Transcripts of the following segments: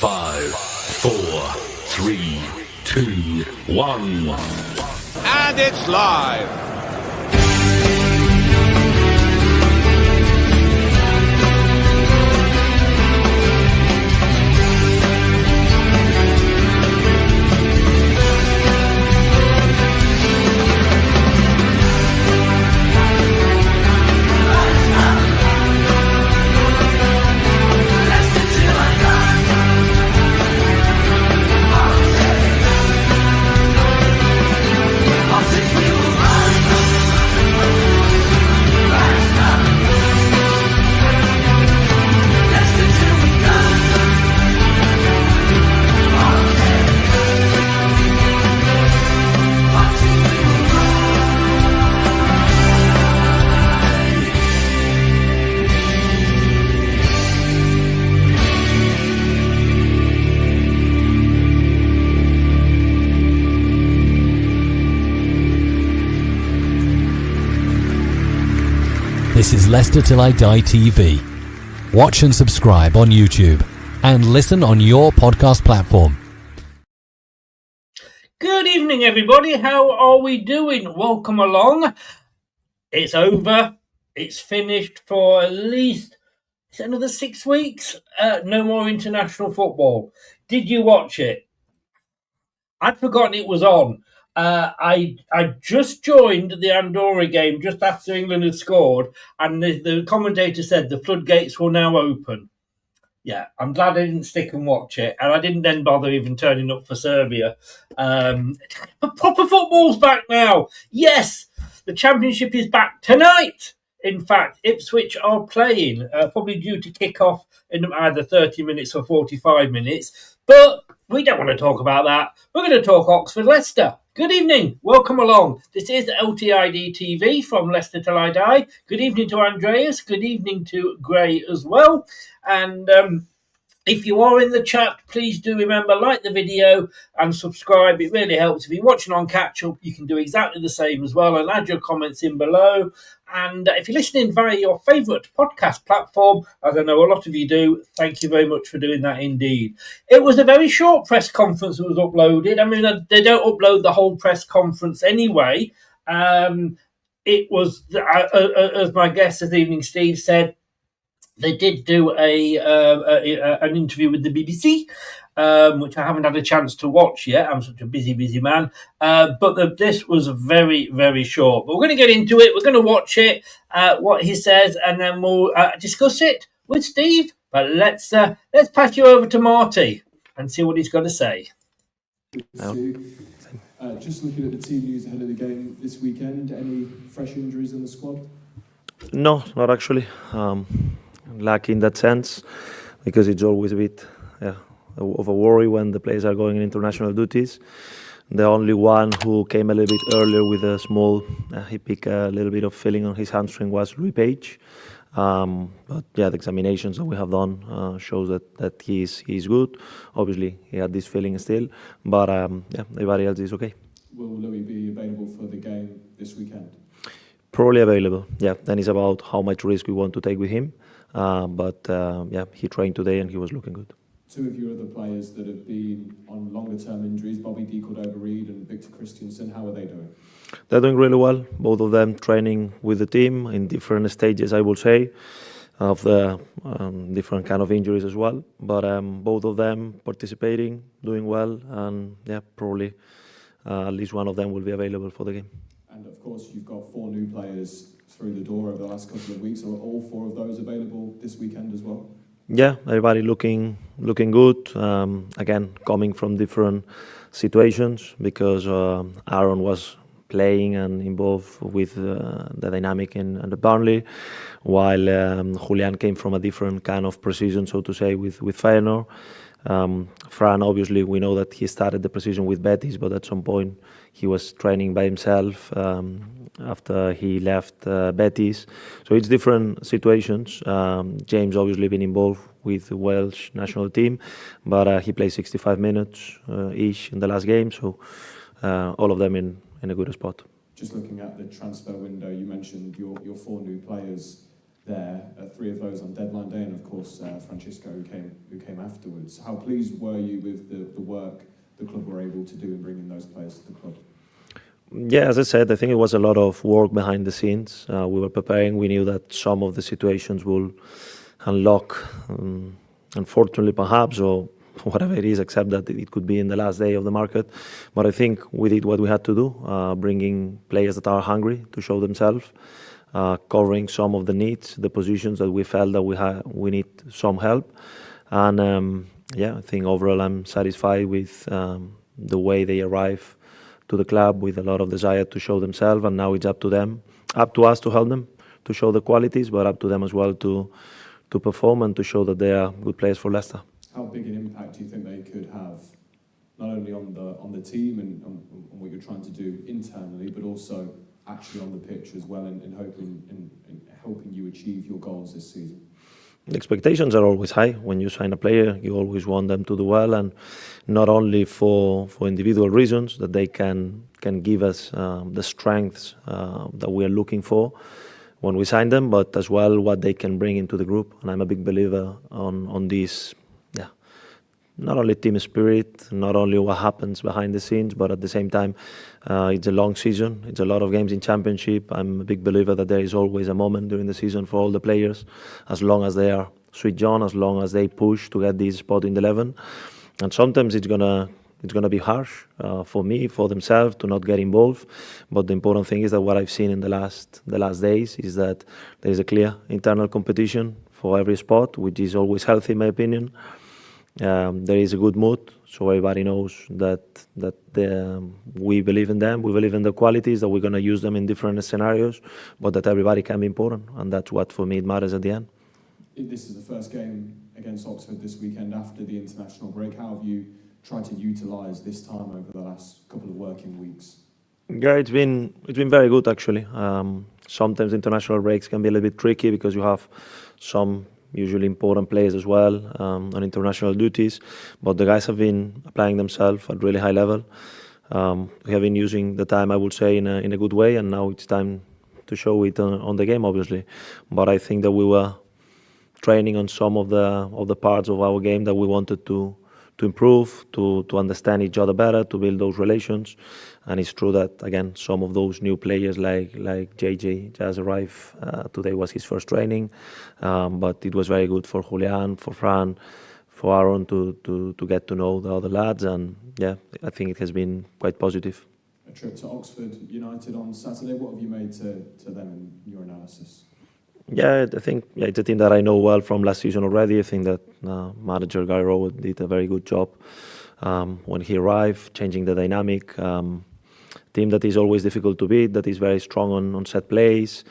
5, 4, 3, 2, 1. And it's live. This is Leicester Till I Die TV. Watch and subscribe on YouTube and listen on your podcast platform. Good evening, everybody. How are we doing? Welcome along. It's over. It's finished for at least another 6 weeks. No more international football. Did you watch it? I'd forgotten it was on. I just joined the Andorra game just after England had scored, and the commentator said the floodgates will now open. Yeah, I'm glad I didn't stick and watch it, and I didn't then bother even turning up for Serbia. But proper football's back now. Yes, the Championship is back tonight. In fact, Ipswich are playing, probably due to kick off in either 30 minutes or 45 minutes. But we don't want to talk about that. We're going to talk Oxford-Leicester. Good evening. Welcome along. This is LTID TV from Leicester Till I Die. Good evening to Andreas. Good evening to Gray as well. And if you are in the chat, please do remember, like the video and subscribe. It really helps. If you're watching on catch-up, you can do exactly the same as well and add your comments in below. And if you're listening via your favourite podcast platform, as I know a lot of you do, thank you very much for doing that indeed. It was a very short press conference that was uploaded. I mean, they don't upload the whole press conference anyway. It was, as my guest this evening, Steve, said, they did do an interview with the BBC, which I haven't had a chance to watch yet. I'm such a busy man. But this was very, very short. But we're going to get into it. We're going to watch it, what he says, and then we'll discuss it with Steve. But let's pass you over to Marty and see what he's got to say. Just looking at the team news ahead of the game this weekend, any fresh injuries in the squad? No, not actually. Lucky in that sense, because it's always a bit of a worry when the players are going in international duties. The only one who came a little bit earlier with a small, he picked a little bit of feeling on his hamstring was Louis Page. But yeah, the examinations that we have done shows that he's good. Obviously, he had this feeling still, but everybody else is okay. Will Louis be available for the game this weekend? Probably available, yeah. Then it's about how much risk we want to take with him. But he trained today and he was looking good. Two of your other players that have been on longer-term injuries, Bobby D. Cordova-Reid and Victor Christiansen, how are they doing? They're doing really well. Both of them training with the team in different stages, I will say, of the different kind of injuries as well. But both of them participating, doing well, and probably at least one of them will be available for the game. And of course, you've got 4 new players through the door over the last couple of weeks. Are all 4 of those available this weekend as well? Yeah, everybody looking good. Again, coming from different situations, because Aaron was playing and involved with the dynamic in the Burnley, while Julian came from a different kind of precision, so to say, with Feyenoord. Fran, obviously, we know that he started the precision with Betis, but at some point he was training by himself after he left Betis. So it's different situations. James obviously been involved with the Welsh national team, but he played 65 minutes each in the last game, so all of them in a good spot. Just looking at the transfer window, you mentioned your 4 new players there, 3 of those on deadline day, and of course Francisco who came afterwards. How pleased were you with the work the club were able to do in bringing those players to the club? Yeah, as I said, I think it was a lot of work behind the scenes. We were preparing. We knew that some of the situations will unlock, unfortunately perhaps, or whatever it is, except that it could be in the last day of the market. But I think we did what we had to do, bringing players that are hungry to show themselves, covering some of the needs, the positions that we felt that we need some help. And I think overall I'm satisfied with the way they arrive to the club with a lot of desire to show themselves, and now it's up to us to help them to show the qualities, but up to them as well to perform and to show that they are good players for Leicester. How big an impact do you think they could have, not only on the team and on what you're trying to do internally, but also actually on the pitch as well, and helping you achieve your goals this season? The expectations are always high. When you sign a player, you always want them to do well, and not only for individual reasons that they can give us the strengths that we are looking for when we sign them, but as well what they can bring into the group. And I'm a big believer on this. Not only team spirit, not only what happens behind the scenes, but at the same time, it's a long season. It's a lot of games in Championship. I'm a big believer that there is always a moment during the season for all the players, as long as they are switched on, as long as they push to get this spot in the 11. And sometimes it's gonna be harsh for me, for themselves, to not get involved. But the important thing is that what I've seen in the last days is that there is a clear internal competition for every spot, which is always healthy, in my opinion. There is a good mood, so everybody knows that we believe in them, we believe in the qualities, that we're going to use them in different scenarios, but that everybody can be important, and that's what for me it matters at the end. This is the first game against Oxford this weekend after the international break. How have you tried to utilise this time over the last couple of working weeks? Yeah, it's been very good actually. Sometimes international breaks can be a little bit tricky because you have some usually important players as well on international duties, but the guys have been applying themselves at really high level. We have been using the time, I would say, in a good way, and now it's time to show it on the game, obviously. But I think that we were training on some of the parts of our game that we wanted to improve, to understand each other better, to build those relations. And it's true that, again, some of those new players like JJ just arrived. Today was his first training, but it was very good for Julian, for Fran, for Aaron to get to know the other lads. And yeah, I think it has been quite positive. A trip to Oxford United on Saturday, what have you made to them in your analysis? Yeah, I think it's a team that I know well from last season already. I think that manager Gary Rowett did a very good job when he arrived, changing the dynamic. Team that is always difficult to beat, that is very strong on set plays.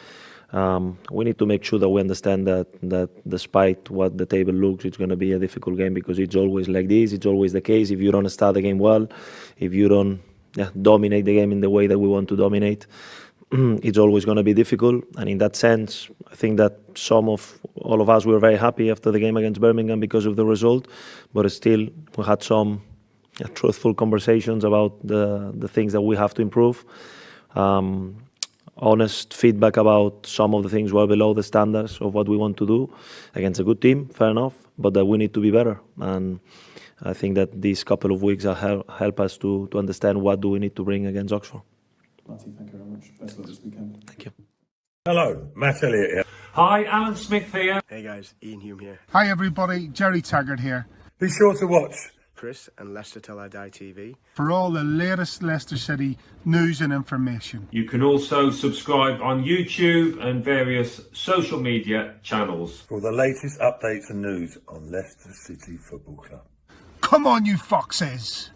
We need to make sure that we understand that despite what the table looks, it's going to be a difficult game, because it's always like this. It's always the case. If you don't start the game well, if you don't dominate the game in the way that we want to dominate, it's always going to be difficult. And in that sense, I think that all of us were very happy after the game against Birmingham because of the result, but still we had some truthful conversations about the things that we have to improve. Honest feedback about some of the things well below the standards of what we want to do against a good team, fair enough, but that we need to be better. And I think that these couple of weeks help us to understand what do we need to bring against Oxford. Matty, thank you very much. Best of luck this weekend. Thank you. Hello, Matt Elliott here. Hi, Alan Smith here. Hey guys, Ian Hume here. Hi everybody, Jerry Taggart here. Be sure to watch Chris and Leicester Till I Die TV For all the latest Leicester City news and information. You can also subscribe on YouTube and various social media channels. for the latest updates and news on Leicester City Football Club. Come on, you foxes!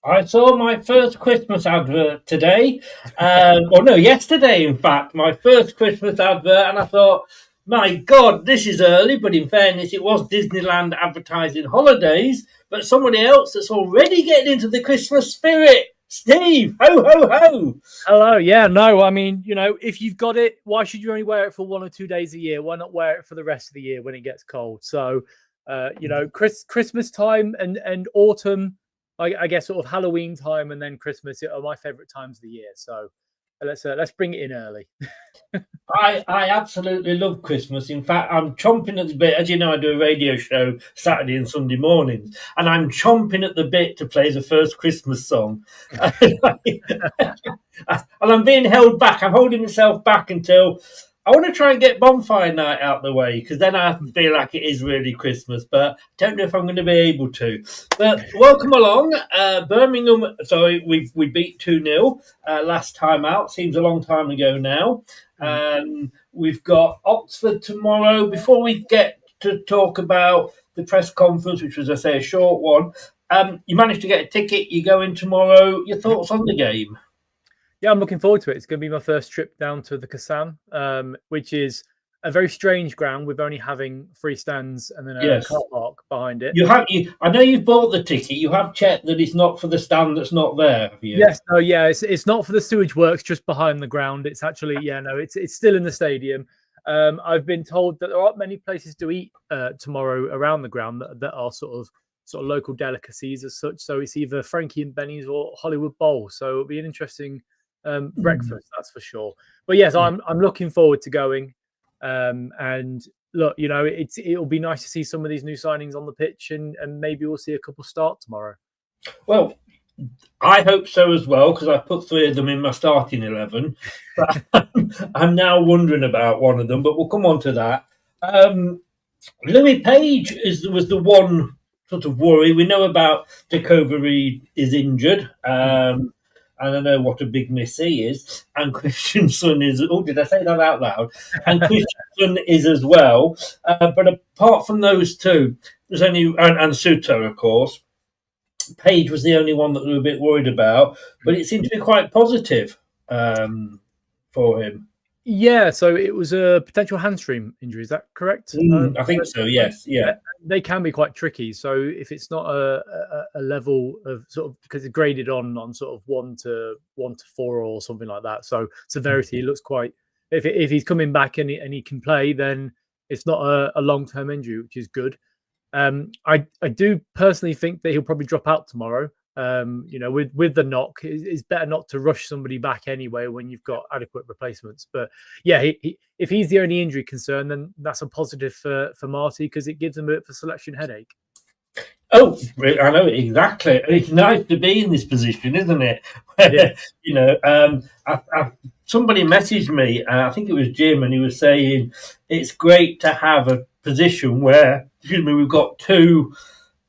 I saw my first Christmas advert today. Yesterday, in fact, my first Christmas advert, and I thought, my God, this is early, but in fairness, it was Disneyland advertising holidays, but somebody else that's already getting into the Christmas spirit. Steve, ho, ho, ho. Hello. Yeah, no, I mean, if you've got it, why should you only wear it for 1 or 2 days a year? Why not wear it for the rest of the year when it gets cold? So, Christmas time and autumn, I guess sort of Halloween time and then Christmas are my favorite times of the year. So let's bring it in early. I absolutely love Christmas. In fact, I'm chomping at the bit. As you know, I do a radio show Saturday and Sunday mornings, and I'm chomping at the bit to play the first Christmas song. And I'm being held back. I'm holding myself back until I want to try and get bonfire night out the way, because then I feel like it is really Christmas, but I don't know if I'm going to be able to. But welcome along. Birmingham, sorry, we beat 2-0 last time out. Seems a long time ago now. We've got Oxford tomorrow. Before we get to talk about the press conference, which was, I say, a short one, you managed to get a ticket. You go in tomorrow. Your thoughts on the game? Yeah, I'm looking forward to it. It's going to be my first trip down to the Kasan, which is a very strange ground with only having 3 stands and then a car park behind it. I know you've bought the ticket. You have checked that it's not for the stand that's not there, have you? Yes. Oh, yeah. It's not for the sewage works just behind the ground. It's actually, it's still in the stadium. I've been told that there aren't many places to eat tomorrow around the ground that are sort of local delicacies as such. So it's either Frankie and Benny's or Hollywood Bowl. So it'll be an interesting breakfast, that's for sure. But yes, I'm looking forward to going. And look, it'll be nice to see some of these new signings on the pitch, and maybe we'll see a couple start tomorrow. Well, I hope so as well, because I put 3 of them in my starting 11. But I'm now wondering about one of them, but we'll come on to that. Louis Page was the one sort of worry. We know about Dakova Reed is injured. And I know what a big miss he is. And Christensen is... Oh, did I say that out loud? And Christensen is as well. But apart from those two, there's only... And Suter, of course. Page was the only one that we were a bit worried about. But it seemed to be quite positive for him. Yeah, so it was a potential hamstring injury. Is that correct? I think so, yes. Yeah. They can be quite tricky. So if it's not a level of sort of, because it's graded on sort of 1 to 4 or something like that. So severity looks quite, if he's coming back and he can play, then it's not a long-term injury, which is good. I do personally think that he'll probably drop out tomorrow. With the knock, it's better not to rush somebody back anyway when you've got adequate replacements. But yeah, if he's the only injury concern, then that's a positive for Marty, because it gives him a selection headache. Oh, I know exactly. It's nice to be in this position, isn't it? Yeah. Somebody messaged me, I think it was Jim, and he was saying it's great to have a position where, we've got 2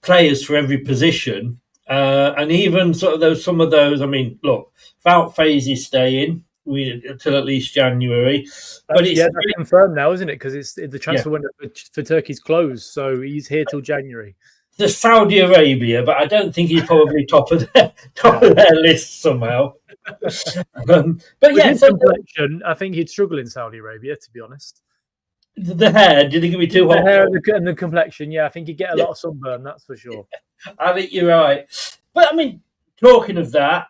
players for every position. And even some of those, I mean, look, Wout Faes is staying until at least January. But it's that's confirmed now, isn't it? Because the transfer window for Turkey's closed, so he's here till January. The Saudi Arabia, but I don't think he's probably top of their list somehow. But yeah, complexion, I think he'd struggle in Saudi Arabia, to be honest. The hair, did it give me too hot? The hair and the complexion, yeah, I think he'd get a lot of sunburn, that's for sure. I think you're right. But I mean, talking of that,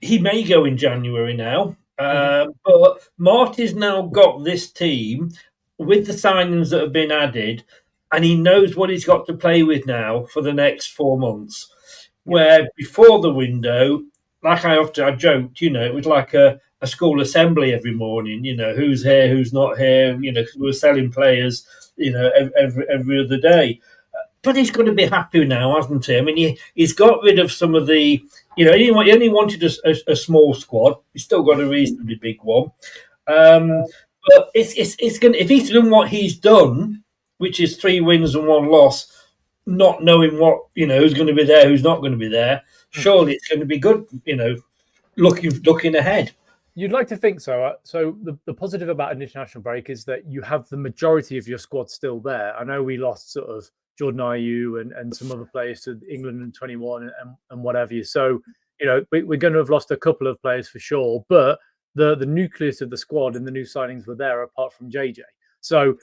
he may go in January now. But Marty's now got this team with the signings that have been added, and he knows what he's got to play with now for the next 4 months. Where before the window, like I joked, it was like a school assembly every morning, who's here, who's not here, because we were selling players, every other day. But he's going to be happy now, hasn't he? I mean, he's got rid of some of the, he only wanted a small squad. He's still got a reasonably big one. But it's going to, if he's done what he's done, which is 3 wins and 1 loss, not knowing what, who's going to be there, who's not going to be there, surely it's going to be good, looking ahead. You'd like to think so. So the positive about an international break is that you have the majority of your squad still there. I know we lost sort of Jordan Ayew and some other players to England in 21 and whatever. So, we're going to have lost a couple of players for sure, but the nucleus of the squad and the new signings were there apart from JJ. So,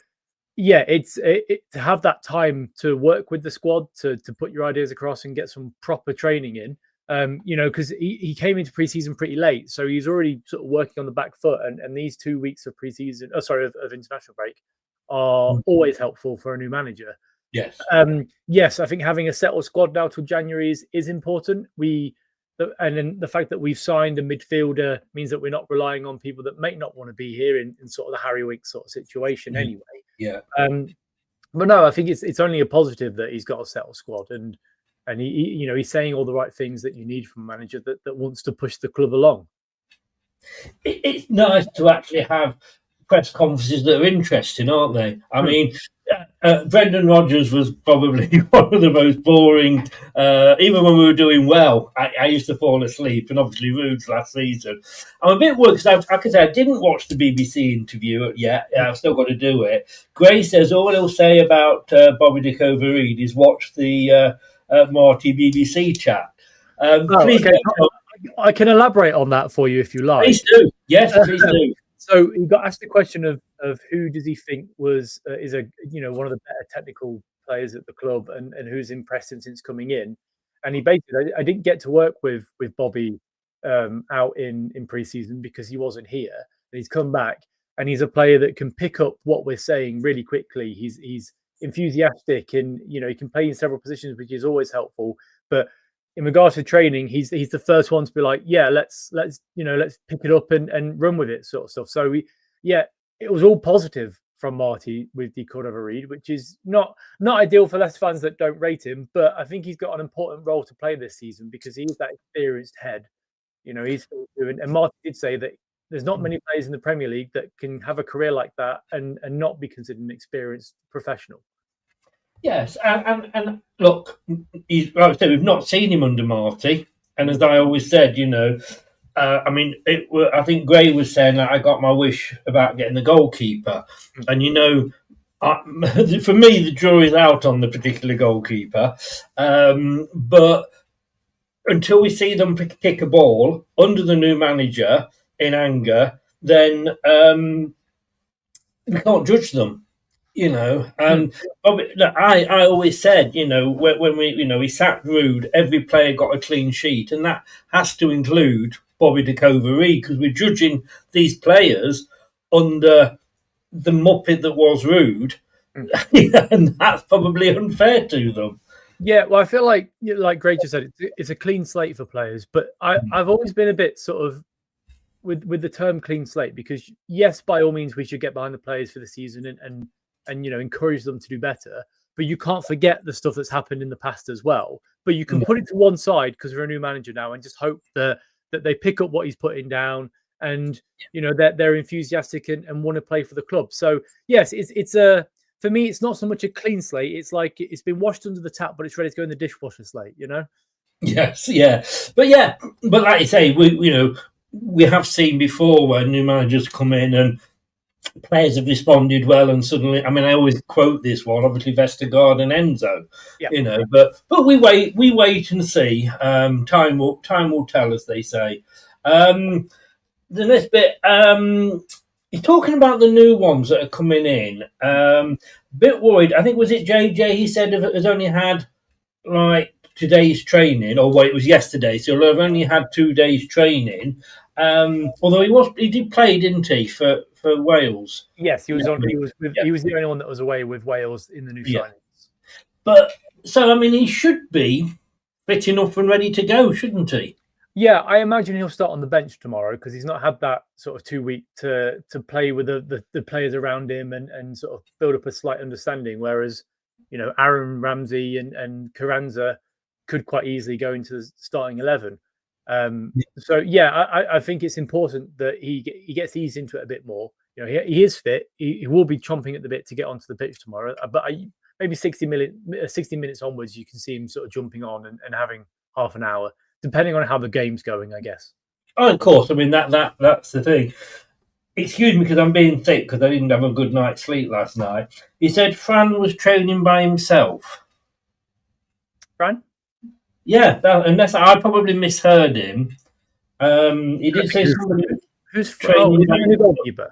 yeah, it's to have that time to work with the squad, to put your ideas across and get some proper training in. Because he came into preseason pretty late, so he's already sort of working on the back foot. And these 2 weeks of preseason, of international break, are always helpful for a new manager. Yes. Yes, I think having a settled squad now till January is important. We and then the fact that we've signed a midfielder means that we're not relying on people that may not want to be here in sort of the Harry Winks sort of situation anyway. Yeah. But no, I think it's only a positive that he's got a settled squad, and he he's saying all the right things that you need from a manager that wants to push the club along. It's nice to actually have press conferences that are interesting, aren't they? I mean, Brendan Rodgers was probably one of the most boring. Even when we were doing well, I used to fall asleep, and obviously Rude's last season. I'm a bit worried because I didn't watch the BBC interview yet. I've still got to do it. Gray says all he'll say about Bobby de Cover-Reed is watch the Marty BBC chat. Please, okay. I can elaborate on that for you if you like. Please do. Yes, please do. So he got asked the question of who does he think is one of the better technical players at the club, and who's impressed him since coming in. And he basically, I didn't get to work with Bobby out in pre-season because he wasn't here. And he's come back, and he's a player that can pick up what we're saying really quickly. He's enthusiastic, and he can play in several positions, which is always helpful. But in regards to training, he's the first one to be like, yeah, let's pick it up and run with it, sort of stuff. So it was all positive from Marty with De Cordova-Reid, which is not ideal for Leicester fans that don't rate him. But I think he's got an important role to play this season because he's that experienced head. He's still doing. And Marty did say that there's not many players in the Premier League that can have a career like that and not be considered an experienced professional. Yes, and look, like I said, we've not seen him under Marty, and as I always said, I think Gray was saying that I got my wish about getting the goalkeeper, and for me the jury's out on the particular goalkeeper, but until we see them kick a ball under the new manager in anger, then we can't judge them. And I always said, when we sacked Rude, every player got a clean sheet, and that has to include Bobby de Cover-Reid because we're judging these players under the muppet that was Rude, and that's probably unfair to them. Yeah, well, I feel like Gray just said, it's a clean slate for players, but I've always been a bit sort of with the term clean slate because yes, by all means, we should get behind the players for the season and encourage them to do better. But you can't forget the stuff that's happened in the past as well. But you can put it to one side because we're a new manager now and just hope that they pick up what he's putting down and, that they're enthusiastic and want to play for the club. So, yes, for me, it's not so much a clean slate. It's like it's been washed under the tap, but it's ready to go in the dishwasher slate, Yes, yeah. But like you say, we have seen before where new managers come in and players have responded well, and suddenly, I always quote this one, obviously Vestergaard and Enzo, but we wait and see. Time will tell, as they say. The next bit, you're talking about the new ones that are coming in. Bit worried. I think was it JJ? He said has only had like today's training, or it was yesterday, so he'll have only had 2 days training. Although he did play, didn't he, for Wales? Yes, he was on. He was the only one that was away with Wales in the new signings. But so he should be fit enough and ready to go, shouldn't he? Yeah, I imagine he'll start on the bench tomorrow because he's not had that sort of 2 week to play with the players around him and sort of build up a slight understanding. Whereas, Aaron Ramsey and Carranza could quite easily go into the starting 11. I think it's important that he gets eased into it a bit more. He is fit. He will be chomping at the bit to get onto the pitch tomorrow. But maybe 60 minutes onwards, you can see him sort of jumping on and having half an hour, depending on how the game's going, I guess. Oh, of course. That's the thing. Excuse me because I'm being thick because I didn't have a good night's sleep last night. He said Fran was training by himself. Fran? Yeah, unless I probably misheard him. He did say somebody who's training the goalkeeper.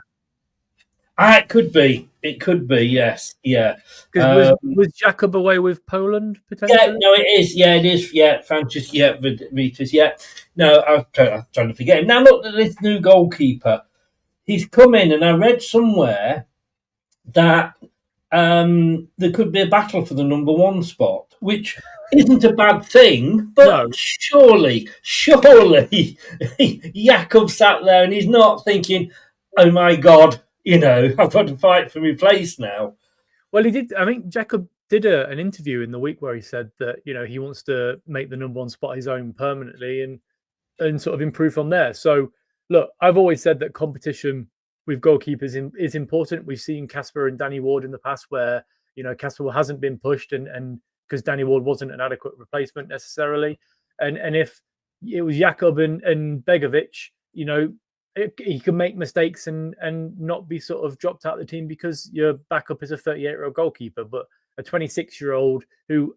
It could be. It could be. Yes. Yeah. Was Jacob away with Poland potentially? Yeah. No, it is. Yeah, it is. Yeah, Francis. Yeah, Vitas. Yeah. No, I was trying to forget him. Now look at this new goalkeeper. He's come in, and I read somewhere that there could be a battle for the number one spot, which isn't a bad thing, but No. surely, Jakob sat there and he's not thinking, oh my God, I've got to fight for my place now. Well, he did. I think Jakob did an interview in the week where he said that, he wants to make the number one spot his own permanently and sort of improve from there. So, look, I've always said that competition with goalkeepers is important. We've seen Casper and Danny Ward in the past where, Casper hasn't been pushed and because Danny Ward wasn't an adequate replacement necessarily. And if it was Jakob and Begovic, he can make mistakes and not be sort of dropped out of the team because your backup is a 38-year-old goalkeeper, but a 26-year-old who,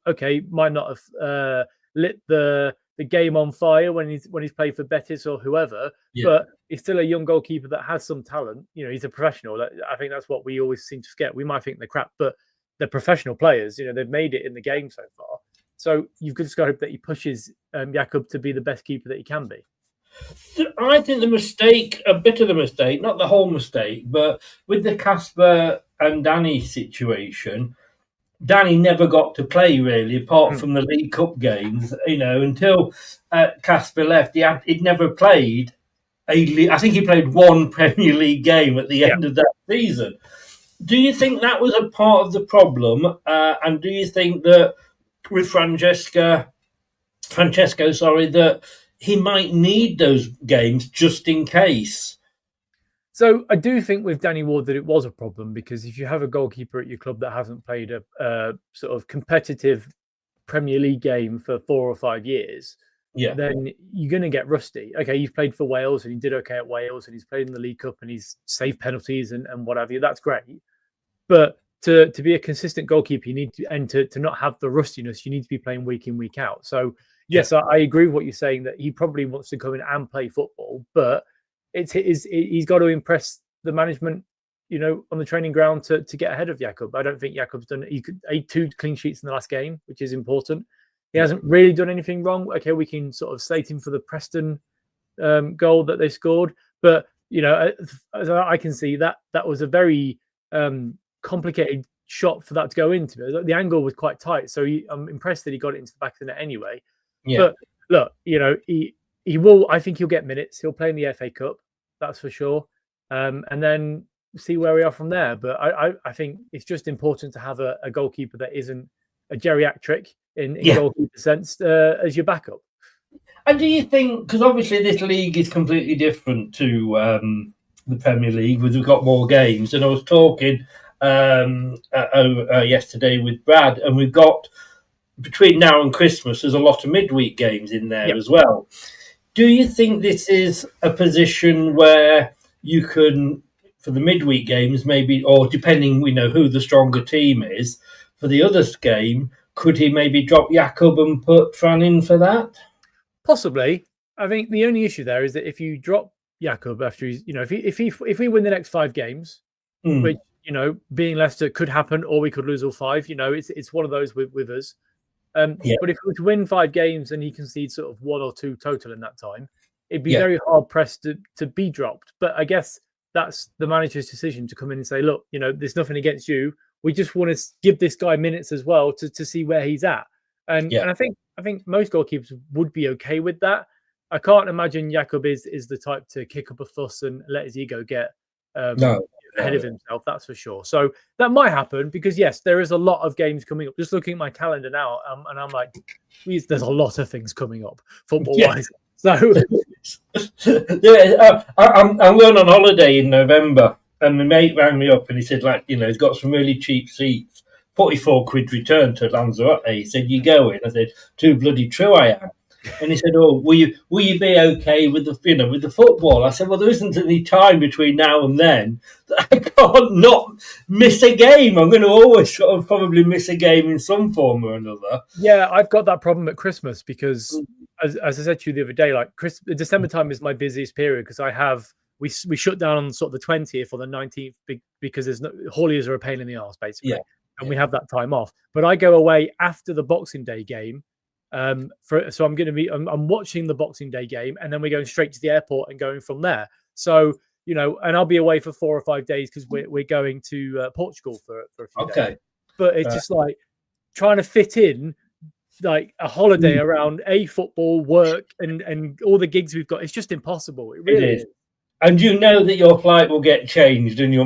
might not have lit the game on fire when he's played for Betis or whoever, but he's still a young goalkeeper that has some talent. He's a professional. I think that's what we always seem to forget. We might think they're crap, but they're professional players. They've made it in the game so far. So you've just got to hope that he pushes Jakob to be the best keeper that he can be. I think a bit of the mistake, not the whole mistake, but with the Casper and Danny situation, Danny never got to play really, apart from the League Cup games. Until Casper left, he'd never played I think he played one Premier League game at the end of that season. Do you think that was a part of the problem? And do you think that with Francesco, that he might need those games just in case? So I do think with Danny Ward that it was a problem because if you have a goalkeeper at your club that hasn't played a sort of competitive Premier League game for 4 or 5 years, then you're going to get rusty. Okay, you've played for Wales and he did okay at Wales and he's played in the League Cup and he's saved penalties and what have you. That's great. But to be a consistent goalkeeper, you need to not have the rustiness, you need to be playing week in, week out. So yes, I agree with what you're saying that he probably wants to come in and play football, but he's got to impress the management, on the training ground to get ahead of Jakob. I don't think Jakob's done. He could 2 clean sheets in the last game, which is important. He hasn't really done anything wrong. Okay, we can sort of slate him for the Preston goal that they scored, but as I can see that was a very complicated shot for that to go into. The angle was quite tight, so I'm impressed that he got it into the back of the net anyway. But look, he will. I think he'll get minutes. He'll play in the FA Cup, that's for sure. And then see where we are from there. But I think it's just important to have a goalkeeper that isn't a geriatric in goalkeeper sense as your backup. And do you think, because obviously this league is completely different to the Premier League, we've got more games, and I was talking yesterday with Brad, and we've got between now and Christmas, there's a lot of midweek games in there as well. Do you think this is a position where you can, for the midweek games, maybe, or depending, who the stronger team is, for the other game, could he maybe drop Jakob and put Fran in for that? Possibly. I think the only issue there is that if you drop Jakob after he's, if we win the next 5 games, which, being Leicester could happen, or we could lose all 5, it's one of those with us. But if we were to win 5 games and he concedes sort of 1 or 2 total in that time, it'd be very hard pressed to be dropped. But I guess that's the manager's decision to come in and say, look, there's nothing against you. We just want to give this guy minutes as well to see where he's at. And I think most goalkeepers would be okay with that. I can't imagine Jakob is the type to kick up a fuss and let his ego get ahead of himself, that's for sure. So that might happen because, yes, there is a lot of games coming up. Just looking at my calendar now, and I'm like, there's a lot of things coming up football-wise. So I'm going on holiday in November, and my mate rang me up and he said, he's got some really cheap seats, 44 quid return to Lanzarote. He said, you going? I said, too bloody true I am. And he said, "Oh, will you be okay with the football?" I said, "Well, there isn't any time between now and then. I can't not miss a game. I'm going to always sort of probably miss a game in some form or another." Yeah, I've got that problem at Christmas because, as I said to you the other day, December time is my busiest period because we shut down on sort of the 20th or the 19th because hauliers are a pain in the arse basically, and we have that time off. But I go away after the Boxing Day game. So I'm watching the Boxing Day game and then we're going straight to the airport and going from there. So, and I'll be away for 4 or 5 days because we're going to Portugal for a few days. But it's just like trying to fit in like a holiday around football, work, and all the gigs we've got. It's just impossible. It really is. And you know that your flight will get changed, and you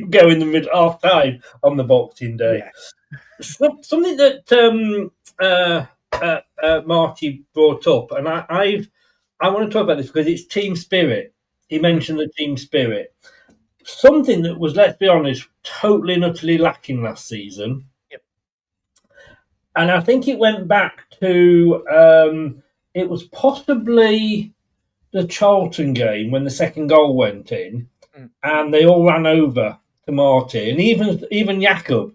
go in the mid half time on the Boxing Day. Yeah. Something that Marty brought up, and I want to talk about this because it's team spirit. He mentioned the team spirit, something that was, let's be honest, totally and utterly lacking last season. Yep. And I think it went back to it was possibly the Charlton game when the second goal went in, and they all ran over to Marty, and even Jakob,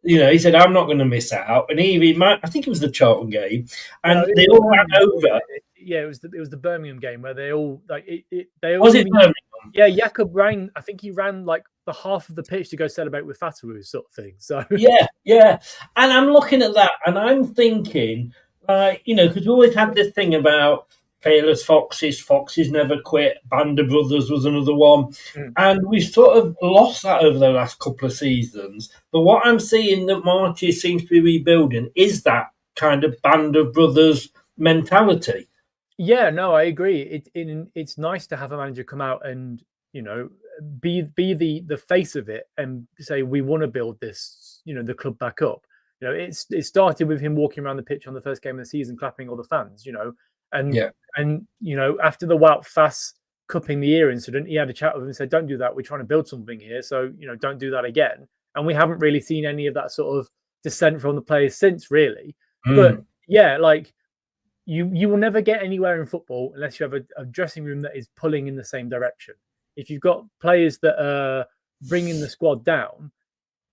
he said, "I'm not going to miss out." And I think it was the Charlton game, and they all ran over. Yeah, it was the Birmingham game where they all they all. Was it Birmingham? Yeah, Jakob ran. I think he ran like the half of the pitch to go celebrate with Fatawu, sort of thing. So yeah. And I'm looking at that, and I'm thinking, because we always had this thing about fearless foxes never quit. Band of Brothers was another one, and we sort of lost that over the last couple of seasons. But what I'm seeing that Marty seems to be rebuilding is that kind of Band of Brothers mentality. Yeah, no, I agree. It's nice to have a manager come out and be the face of it and say we want to build this, the club back up. It started with him walking around the pitch on the first game of the season, clapping all the fans. And after the Wout Fass cupping the ear incident, he had a chat with him and said, "Don't do that. We're trying to build something here, so don't do that again." And we haven't really seen any of that sort of dissent from the players since, really. But yeah, like. You will never get anywhere in football unless you have a dressing room that is pulling in the same direction. If you've got players that are bringing the squad down,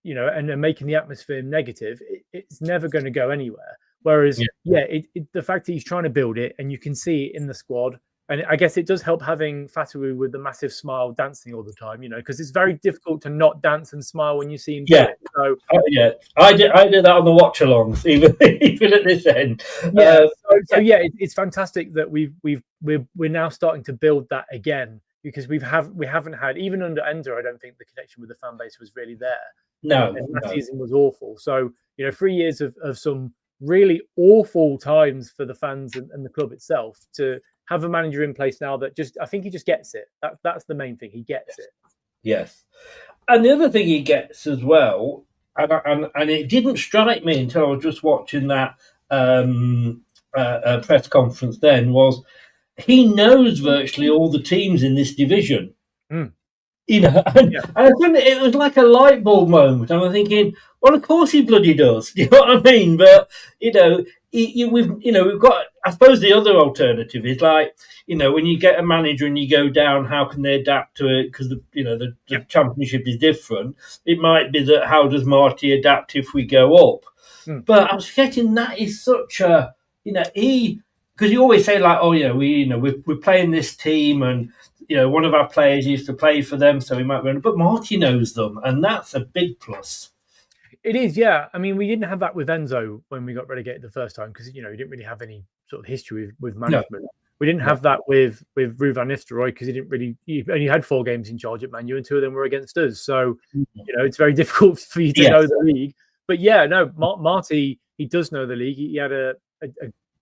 and are making the atmosphere negative, it's never going to go anywhere. Whereas, the fact that he's trying to build it and you can see it in the squad, and I guess it does help having Fatawu with the massive smile dancing all the time, because it's very difficult to not dance and smile when you see him do it. So, I did that on the watch-alongs, even at this end. It's fantastic that we're now starting to build that again, because we haven't had, even under Ender, I don't think the connection with the fan base was really there. No, and that season was awful. So 3 years of some really awful times for the fans and the club itself, to have a manager in place now that I think he just gets it. That's the main thing. He gets it. Yes. And the other thing he gets as well, and it didn't strike me until I was just watching that press conference then, was he knows virtually all the teams in this division. And I think it was like a light bulb moment. I'm thinking, well, of course he bloody does. You know what I mean? But we've got. I suppose the other alternative is like, when you get a manager and you go down, how can they adapt to it? Because the championship is different. It might be that how does Marty adapt if we go up? But I was getting that is such a because you always say like, oh we're playing this team and. One of our players used to play for them, so we might win. But Marty knows them, and that's a big plus. It is, yeah. I mean, we didn't have that with Enzo when we got relegated the first time because he didn't really have any sort of history with management. No. We didn't have that with Ruud van Nistelrooy because he only had 4 games in charge at Man U, and 2 of them were against us. So it's very difficult for you to know the league. But yeah, no, Marty, he does know the league. He had a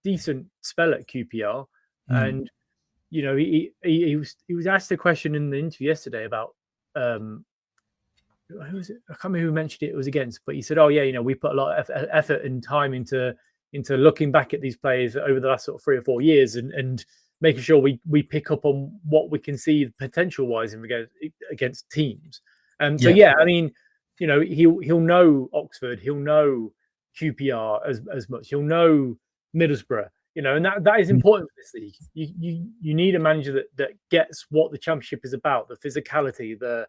decent spell at QPR, and. He was asked a question in the interview yesterday about who was it? I can't remember who mentioned it was against, but he said, "Oh yeah, we put a lot of effort and time into looking back at these players over the last sort of 3 or 4 years and making sure we pick up on what we can see potential wise against teams." And so I mean, he'll know Oxford, he'll know QPR as much, he'll know Middlesbrough. And that is important for this league. You need a manager that gets what the championship is about, the physicality, the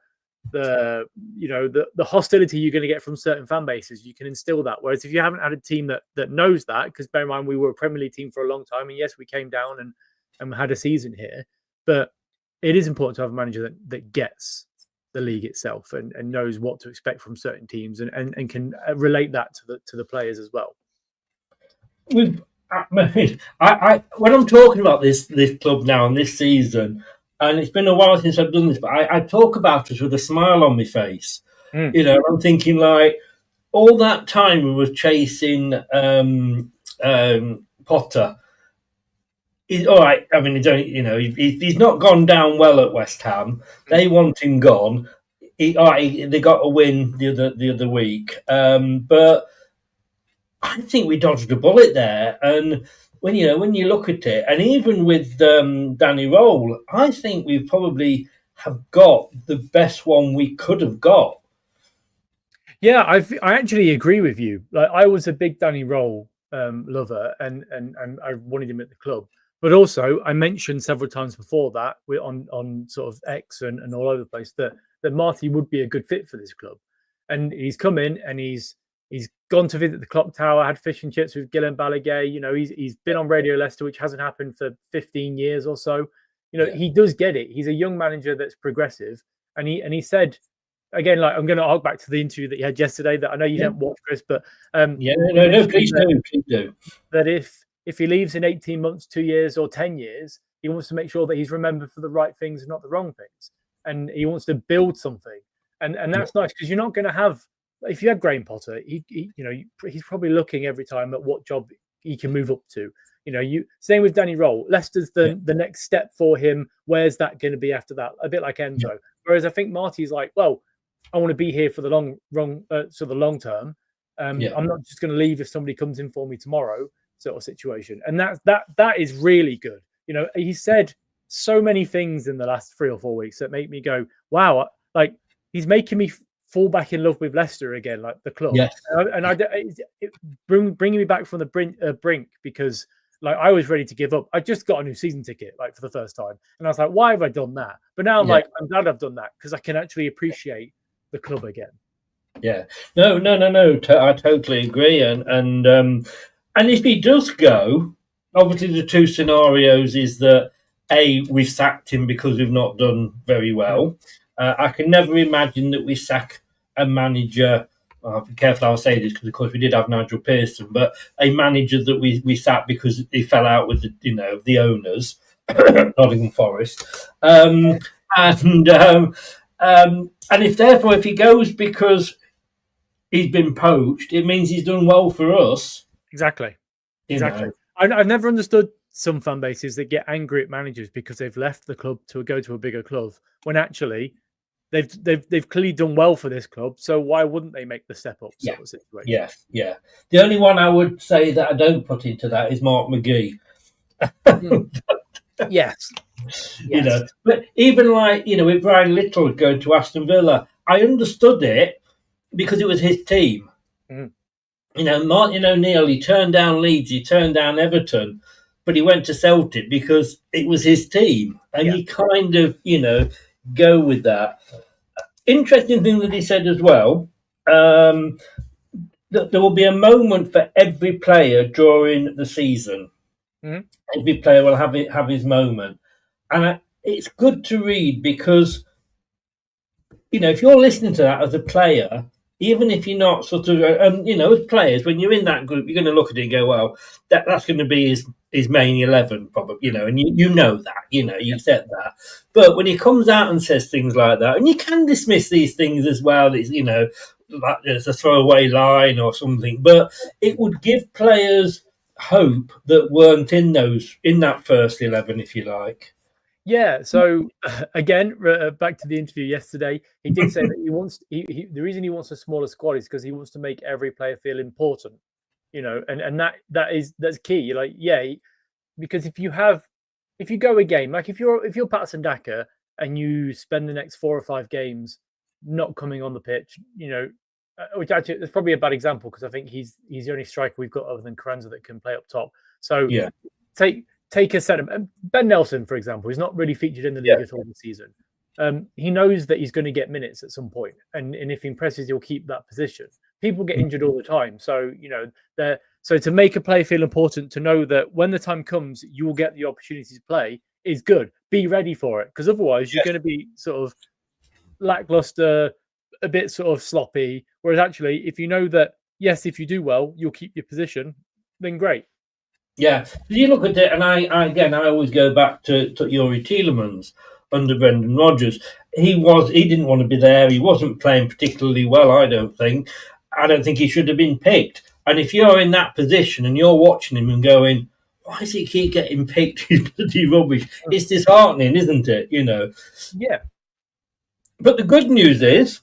hostility you're going to get from certain fan bases. You can instill that. Whereas if you haven't had a team that knows that, because bear in mind we were a Premier League team for a long time, and yes, we came down and had a season here, but it is important to have a manager that gets the league itself and knows what to expect from certain teams and can relate that to the players as well. I when I'm talking about this club now and this season, and it's been a while since I've done this, but I talk about it with a smile on my face. I'm thinking like all that time we were chasing Potter. He's all right. I mean, he's not gone down well at West Ham. They want him gone. They got a win the other week, but I think we dodged a bullet there. And when you look at it, and even with Danny Roll, I think we probably have got the best one we could have got. Yeah, I actually agree with you. Like, I was a big Danny Roll lover, and I wanted him at the club. But also, I mentioned several times before that we're on sort of X and all over the place that Marty would be a good fit for this club. And he's come in and he's gone to visit the clock tower, had fish and chips with Gillen Balagay. He's been on Radio Leicester, which hasn't happened for 15 years or so. He does get it. He's a young manager that's progressive. And he said, again, like, I'm going to hark back to the interview that you had yesterday that I know you don't watch, Chris, but please do. That if he leaves in 18 months, 2 years, or 10 years, he wants to make sure that he's remembered for the right things and not the wrong things. And he wants to build something. And that's nice, because you're not going to have, if you had Graham Potter, he's probably looking every time at what job he can move up to. Same with Danny Roll. Leicester's the next step for him. Where's that going to be after that? A bit like Enzo. Yeah. Whereas I think Marty's like, well, I want to be here for the long term. I'm not just going to leave if somebody comes in for me tomorrow, sort of situation. And that is really good. He said so many things in the last 3 or 4 weeks that make me go, wow, like, he's making me fall back in love with Leicester again, like the club. Yes. Bringing me back from the brink, because like, I was ready to give up. I just got a new season ticket, like, for the first time, and I was like, why have I done that? But now I'm like, I'm glad I've done that, because I can actually appreciate the club again. Yeah. No. I totally agree. And if he does go, obviously the two scenarios is that we've sacked him because we've not done very well. I can never imagine that we sack a manager. I'll be careful how I say this, because of course we did have Nigel Pearson, but a manager that we sacked because he fell out with the owners, Nottingham Forest, and if he goes because he's been poached, it means he's done well for us. Exactly. I've never understood some fan bases that get angry at managers because they've left the club to go to a bigger club, when actually they've clearly done well for this club. So why wouldn't they make the step up sort of situation? Yeah. The only one I would say that I don't put into that is Mark McGee. Yes. But even like, with Brian Little going to Aston Villa, I understood it because it was his team. Martin O'Neill, he turned down Leeds, he turned down Everton, but he went to Celtic because it was his team. And you kind of, go with that. Interesting thing that he said as well, that there will be a moment for every player during the season. Every player will have his moment. And it's good to read, because, if you're listening to that as a player, even if you're not sort of, as players, when you're in that group, you're going to look at it and go, well, that's going to be his main 11, probably, and you know that, you said that. But when he comes out and says things like that, and you can dismiss these things as well, it's, like there's a throwaway line or something, but it would give players hope that weren't in that first 11, if you like. Yeah. So again, back to the interview yesterday, he did say that he wants. The reason he wants a smaller squad is because he wants to make every player feel important. And that's key. You're like, because if you go a game, like if you're Patson Daka and you spend the next 4 or 5 games not coming on the pitch, which actually it's probably a bad example, because I think he's the only striker we've got other than Carranza that can play up top. So take a set of Ben Nelson, for example. He's not really featured in the league at all this season. He knows that he's going to get minutes at some point, and if he impresses, he'll keep that position. People get injured all the time, so so to make a player feel important, to know that when the time comes, you will get the opportunity to play, is good. Be ready for it, because otherwise you're going to be sort of lackluster, a bit sort of sloppy. Whereas actually, if you know that yes, if you do well, you'll keep your position, then great. Yeah, you look at it, and I always go back to Yuri Tielemans under Brendan Rodgers. He didn't want to be there. He wasn't playing particularly well. I don't think he should have been picked. And if you're in that position and you're watching him and going, why does he keep getting picked? He's bloody rubbish. It's disheartening, isn't it? Yeah. But the good news is,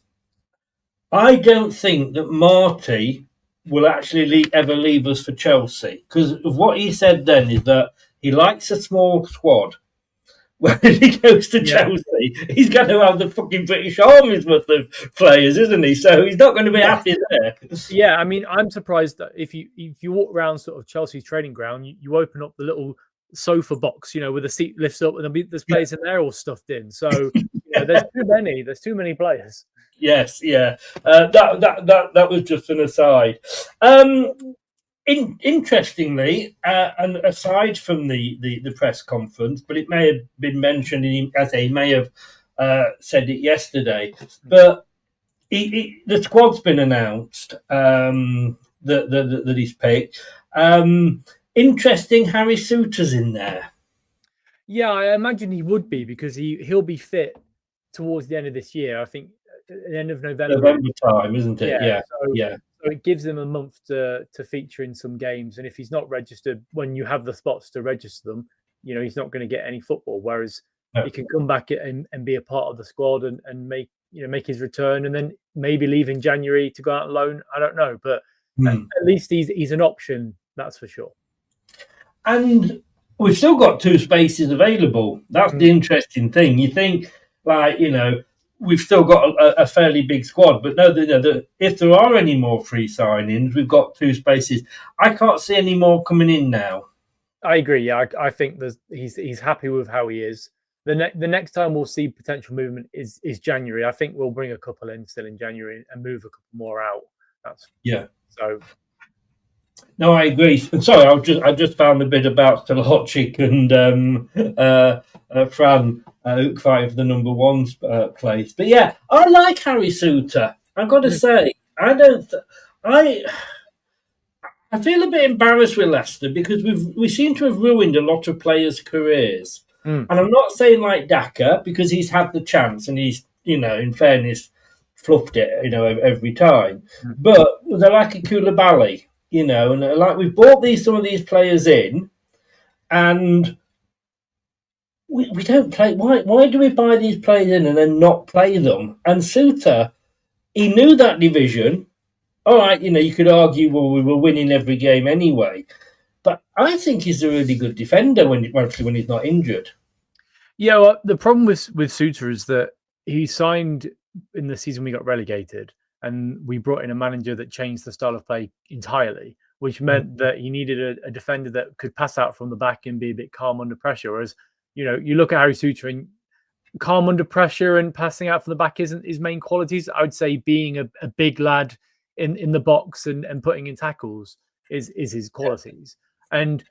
I don't think that Marty will actually ever leave us for Chelsea, because of what he said then is that he likes a small squad. When he goes to Chelsea, he's going to have the fucking British Army's worth of players, isn't he? So he's not going to be happy there. Yeah, I mean, I'm surprised that if you walk around sort of Chelsea's training ground, you open up the little sofa box, where the seat lifts up and there's players in there all stuffed in. So there's too many players. Yes, yeah. That was just an aside. Interestingly, and aside from the press conference, but it may have been mentioned, as he may have said it yesterday, but the squad's been announced that he's picked. Interesting, Harry Souttar's in there. Yeah, I imagine he would be, because he'll be fit towards the end of this year. I think at the end of November time, isn't it? Yeah. So it gives him a month to feature in some games, and if he's not registered when you have the spots to register them, he's not going to get any football. Whereas he can come back and be a part of the squad and make his return, and then maybe leave in January to go out on loan. I don't know, but at least he's an option, that's for sure. And we've still got 2 spaces available. That's the interesting thing. You think, we've still got a fairly big squad, but no, if there are any more free signings, we've got 2 spaces. I can't see any more coming in now. I agree. Yeah, I think he's happy with how he is. The next time we'll see potential movement is January. I think we'll bring a couple in still in January and move a couple more out. So. No, I agree. Sorry, I just found a bit about Stalochik and Fran fighting for the number 1 place. But yeah, I like Harry Souttar. I've got to say, I feel a bit embarrassed with Leicester, because we seem to have ruined a lot of players' careers. And I'm not saying like Daka, because he's had the chance and he's, in fairness, fluffed it, every time. But they're like a Koulibaly. And like we've bought some of these players in, and we don't play. Why do we buy these players in and then not play them? And Souttar, he knew that division. All right, you could argue, well, we were winning every game anyway. But I think he's a really good defender when he's not injured. Yeah, well, the problem with Souttar is that he signed in the season we got relegated, and we brought in a manager that changed the style of play entirely, which meant that he needed a defender that could pass out from the back and be a bit calm under pressure. Whereas, you look at Harry Souttar, and calm under pressure and passing out from the back isn't his main qualities. I would say being a big lad in the box and putting in tackles is his qualities. And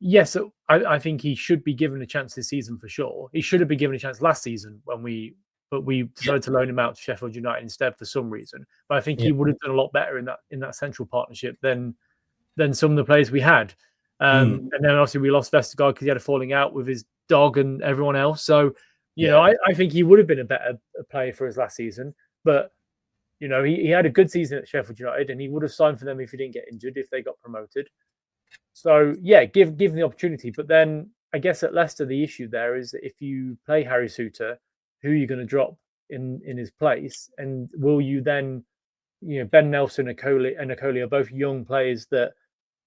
yes, I think he should be given a chance this season for sure. He should have been given a chance last season but we decided to loan him out to Sheffield United instead for some reason. But I think he would have done a lot better in that central partnership than some of the players we had. And then obviously we lost Vestergaard because he had a falling out with his dog and everyone else. So, I think he would have been a better player for us last season. But, he had a good season at Sheffield United, and he would have signed for them if he didn't get injured, if they got promoted. So, yeah, give him the opportunity. But then I guess at Leicester, the issue there is that if you play Harry Souttar, who are you going to drop in his place? And will you then, Ben Nelson and Okoli are both young players that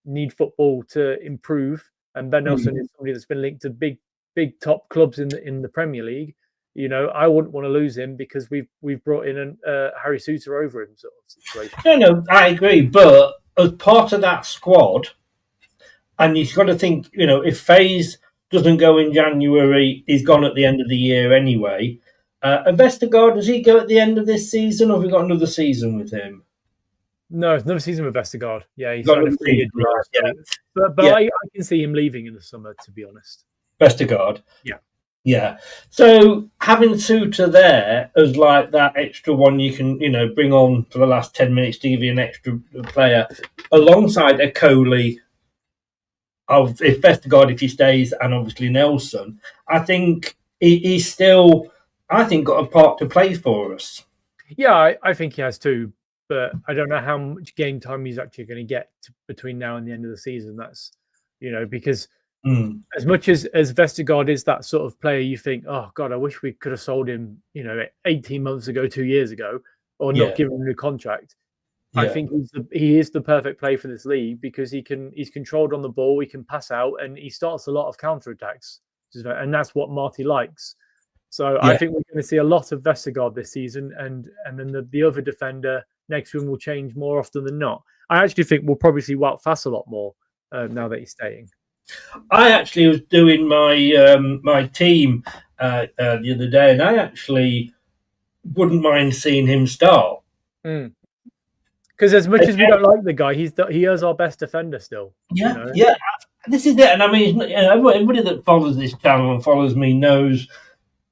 need football to improve. And Ben Nelson is somebody that's been linked to big top clubs in the Premier League. I wouldn't want to lose him because we've brought in Harry Souttar over him sort of situation. No, I agree. But as part of that squad, and you've got to think, if Faze doesn't go in January, he's gone at the end of the year anyway. Vestergaard, does he go at the end of this season, or have we got another season with him? No, it's another season with Vestergaard. Yeah, he's got a 3-year deal. But I can see him leaving in the summer, to be honest. Vestergaard? Yeah. So having Souttar there as like that extra one you can, bring on for the last 10 minutes to give you an extra player, alongside Okoli, if Vestergaard, if he stays, and obviously Nelson, I think he's still, got a part to play for us. Yeah, I think he has too. but I don't know how much game time he's actually going to get between now and the end of the season. That's, because as much as Vestergaard is that sort of player, you think, oh God, I wish we could have sold him, 18 months ago, 2 years ago, or not given him a new contract. I think he is the perfect play for this league because he's controlled on the ball, he can pass out, and he starts a lot of counterattacks, and that's what Marty likes. So I think we're going to see a lot of Vestergaard this season, and then the other defender next to him will change more often than not. I actually think we'll probably see Wout Faes a lot more now that he's staying. I actually was doing my my team the other day, and I actually wouldn't mind seeing him start. Because as much as we don't like the guy, he is our best defender still. Yeah, yeah. This is it, and I mean, everybody that follows this channel and follows me knows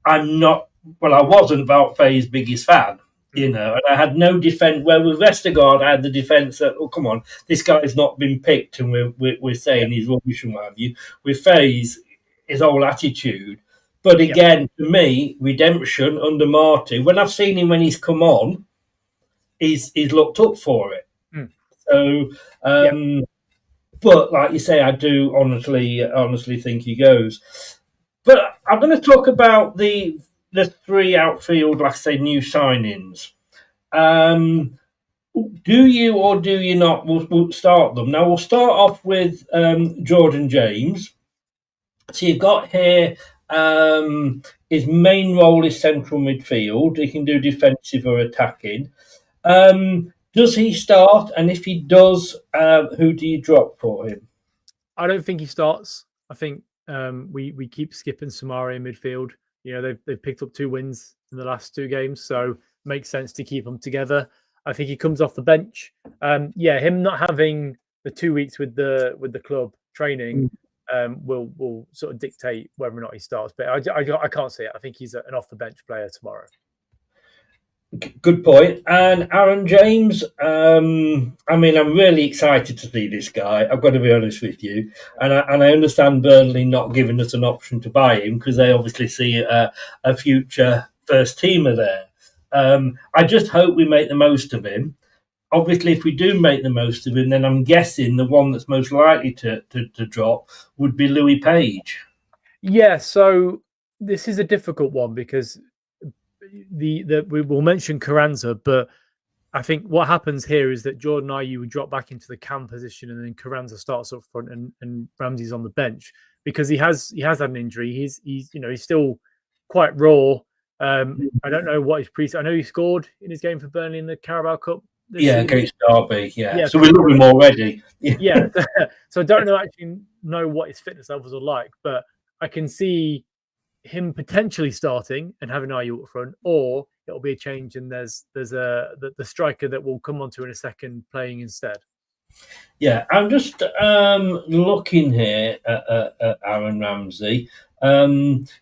I'm not. Well, I wasn't Wout Faes' biggest fan, and I had no defense. Where with Vestergaard, I had the defense that, oh, come on, this guy's not been picked, and we're saying he's rubbish and what have you. With Faes, his whole attitude. But again, for me, redemption under Marty. When I've seen him when he's come on, he's looked up for it. So, but like you say, I do honestly think he goes. But I'm going to talk about the three outfield, like I say, new signings. Do you or do you not? We'll start them now. We'll start off with Jordan James. So you've got here. His main role is central midfield. He can do defensive or attacking. Does he start? And if he does, who do you drop for him? I don't think he starts. I think we keep skipping Samari in midfield. They've picked up 2 wins in the last 2 games, so it makes sense to keep them together. I think he comes off the bench. Him not having the 2 weeks with the club training will sort of dictate whether or not he starts. But I can't see it. I think he's an off the bench player tomorrow. Good point. And Aaron James, I mean, I'm really excited to see this guy. I've got to be honest with you. And I understand Burnley not giving us an option to buy him because they obviously see a future first teamer there. I just hope we make the most of him. Obviously, if we do make the most of him, then I'm guessing the one that's most likely to drop would be Louis Page. Yeah, so this is a difficult one because we will mention Carranza, but I think what happens here is that Jordan Ayew would drop back into the cam position, and then Carranza starts up front, and Ramsey's on the bench because he has had an injury. He's still quite raw. I don't know what his I know he scored in his game for Burnley in the Carabao Cup. Against Derby. Yeah. So we love him already. Yeah. So I don't know what his fitness levels are like, but I can see him potentially starting and having Ayew up front, or it'll be a change and there's the striker that we'll come onto in a second playing instead. Yeah, I'm just looking here at Aaron Ramsey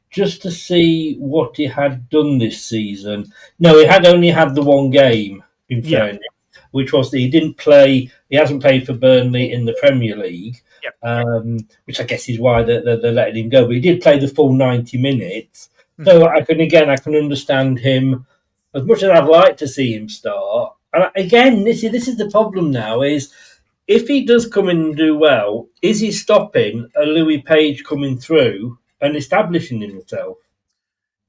just to see what he had done this season. No, he had only had the one game in fairness, which was that he didn't play. He hasn't played for Burnley in the Premier League. Which I guess is why they're letting him go. But he did play the full 90 minutes. So I can understand him as much as I'd like to see him start. And again, this is the problem now is if he does come in and do well, is he stopping a Louis Page coming through and establishing himself?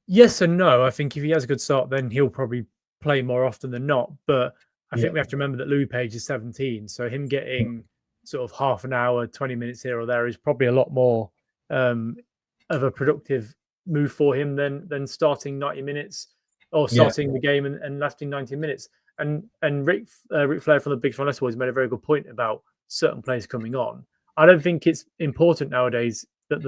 Yes and no. I think if he has a good start, then he'll probably play more often than not. But I think we have to remember that Louis Page is 17. So him getting sort of half an hour, 20 minutes here or there is probably a lot more of a productive move for him than starting 90 minutes or starting the game and lasting 90 minutes. And Rick Flair from the Big Swan Leicester Boys made a very good point about certain players coming on. I don't think it's important nowadays that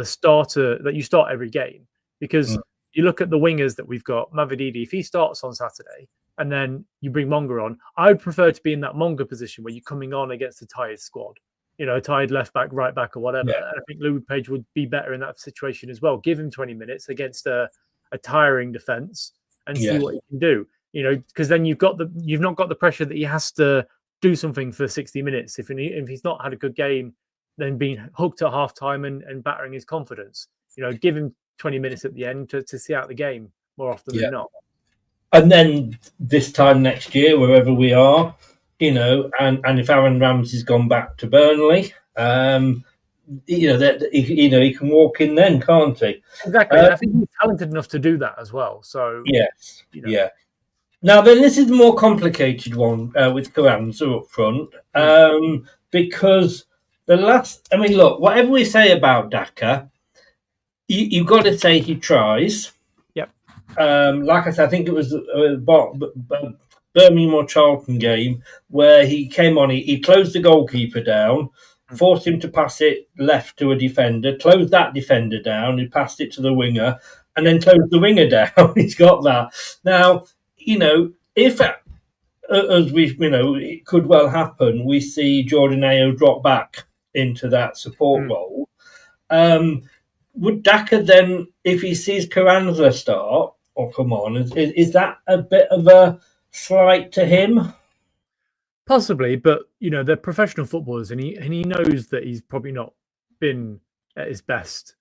you start every game because you look at the wingers that we've got, Mavididi, if he starts on Saturday and then you bring Monga on, I would prefer to be in that Monga position where you're coming on against a tired squad, tired left back, right back or whatever. And I think Louis Page would be better in that situation as well. Give him 20 minutes against a tiring defence and see what he can do. Because then you've not got the pressure that he has to do something for 60 minutes. If he's not had a good game, then being hooked at half time and battering his confidence. Give him 20 minutes at the end to see out the game more often than not. And then this time next year, wherever we are, and if Aaron Ramsey's gone back to Burnley, that he can walk in then, can't he? Exactly. I think he's talented enough to do that as well. So yes, yeah. Now then, this is the more complicated one with Carranza up front, because look, whatever we say about Daka, you've got to say he tries. Yep. Like I said, I think it was Birmingham or Charlton game where he came on, he closed the goalkeeper down, forced him to pass it left to a defender, closed that defender down, he passed it to the winger, and then closed the winger down. He's got that. Now, if, as we, it could well happen, we see Jordan Ayew drop back into that support role. Would Daka then, if he sees Carranza start or come on, is that a bit of a slight to him? Possibly, but they're professional footballers, and he knows that he's probably not been at his best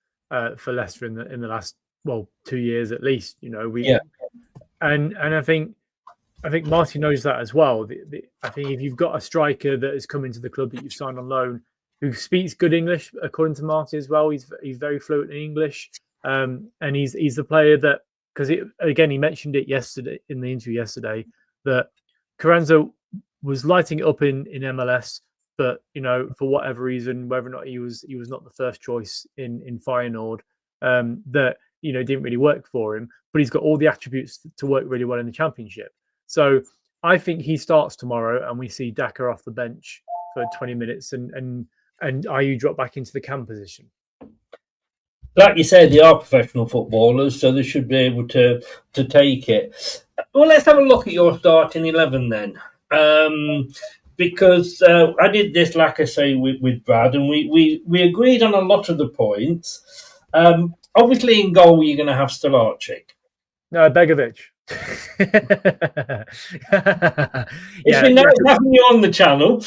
for Leicester in the last 2 years at least. And I think Marty knows that as well. I think if you've got a striker that has come into the club that you've signed on loan, who speaks good English, according to Marty as well, he's very fluent in English, and he's the player that, because he mentioned it yesterday in the interview yesterday, that Carranza was lighting it up in MLS, but for whatever reason, whether or not he was not the first choice in Feyenoord, that didn't really work for him, but he's got all the attributes to work really well in the Championship. So I think he starts tomorrow, and we see Daka off the bench for 20 minutes, and Ayew drop back into the cam position. Like you said, they are professional footballers, so they should be able to take it. Well, let's have a look at your starting 11 then. Because I did this, like I say, with Brad, and we agreed on a lot of the points. Obviously, in goal, you're going to have Stolarczyk. No, Begovic. It's having you on the channel.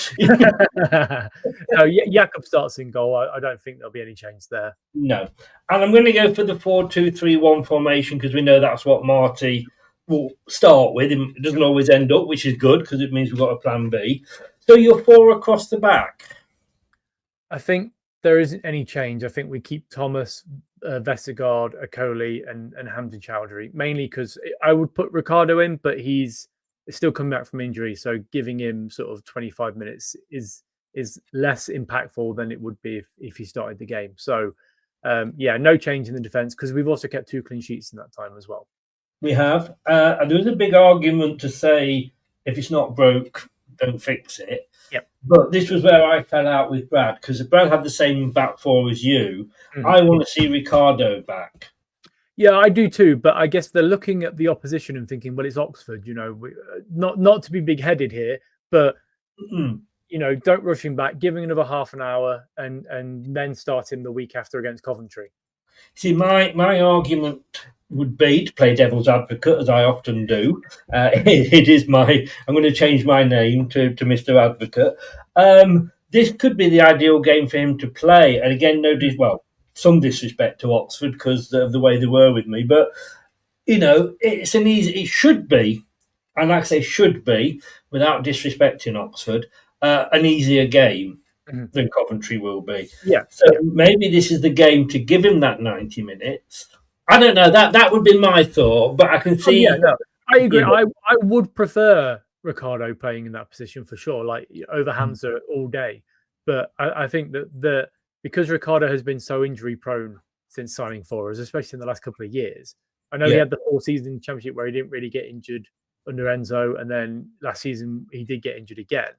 No, Jakob starts in goal. I don't think there'll be any change there. No. And I'm going to go for the 4-2-3-1 formation because we know that's what Marty will start with. It doesn't always end up, which is good because it means we've got a plan B. So you're 4 across the back. I think there isn't any change. I think we keep Thomas, Vestergaard, Akoli, and Hamza Chowdhury, mainly because I would put Ricardo in, but he's still coming back from injury, so giving him sort of 25 minutes is less impactful than it would be if he started the game. So, no change in the defence because we've also kept 2 clean sheets in that time as well. We have. And there was a big argument to say if it's not broke, don't fix it. Yep. But this was where I fell out with Brad because Brad had the same back 4 as you. Mm-hmm. I want to see Ricardo back. Yeah, I do too. But I guess they're looking at the opposition and thinking, well, it's Oxford. Not to be big-headed here, but don't rush him back. Give him another half an hour and then start him the week after against Coventry. See, my argument would be to play devil's advocate, as I often do. It is I'm going to change my name to Mr. Advocate. This could be the ideal game for him to play. And again, some disrespect to Oxford because of the way they were with me. But, it should be, and like I say, should be, without disrespecting Oxford, an easier game than Coventry will be. Yeah. So maybe this is the game to give him that 90 minutes. I don't know. That would be my thought, but I can see. I agree. I would prefer Ricardo playing in that position for sure, like over Hamza all day. But I think that because Ricardo has been so injury prone since signing for us, especially in the last couple of years. I know he had the 4 seasons in the Championship where he didn't really get injured under Enzo, and then last season he did get injured again.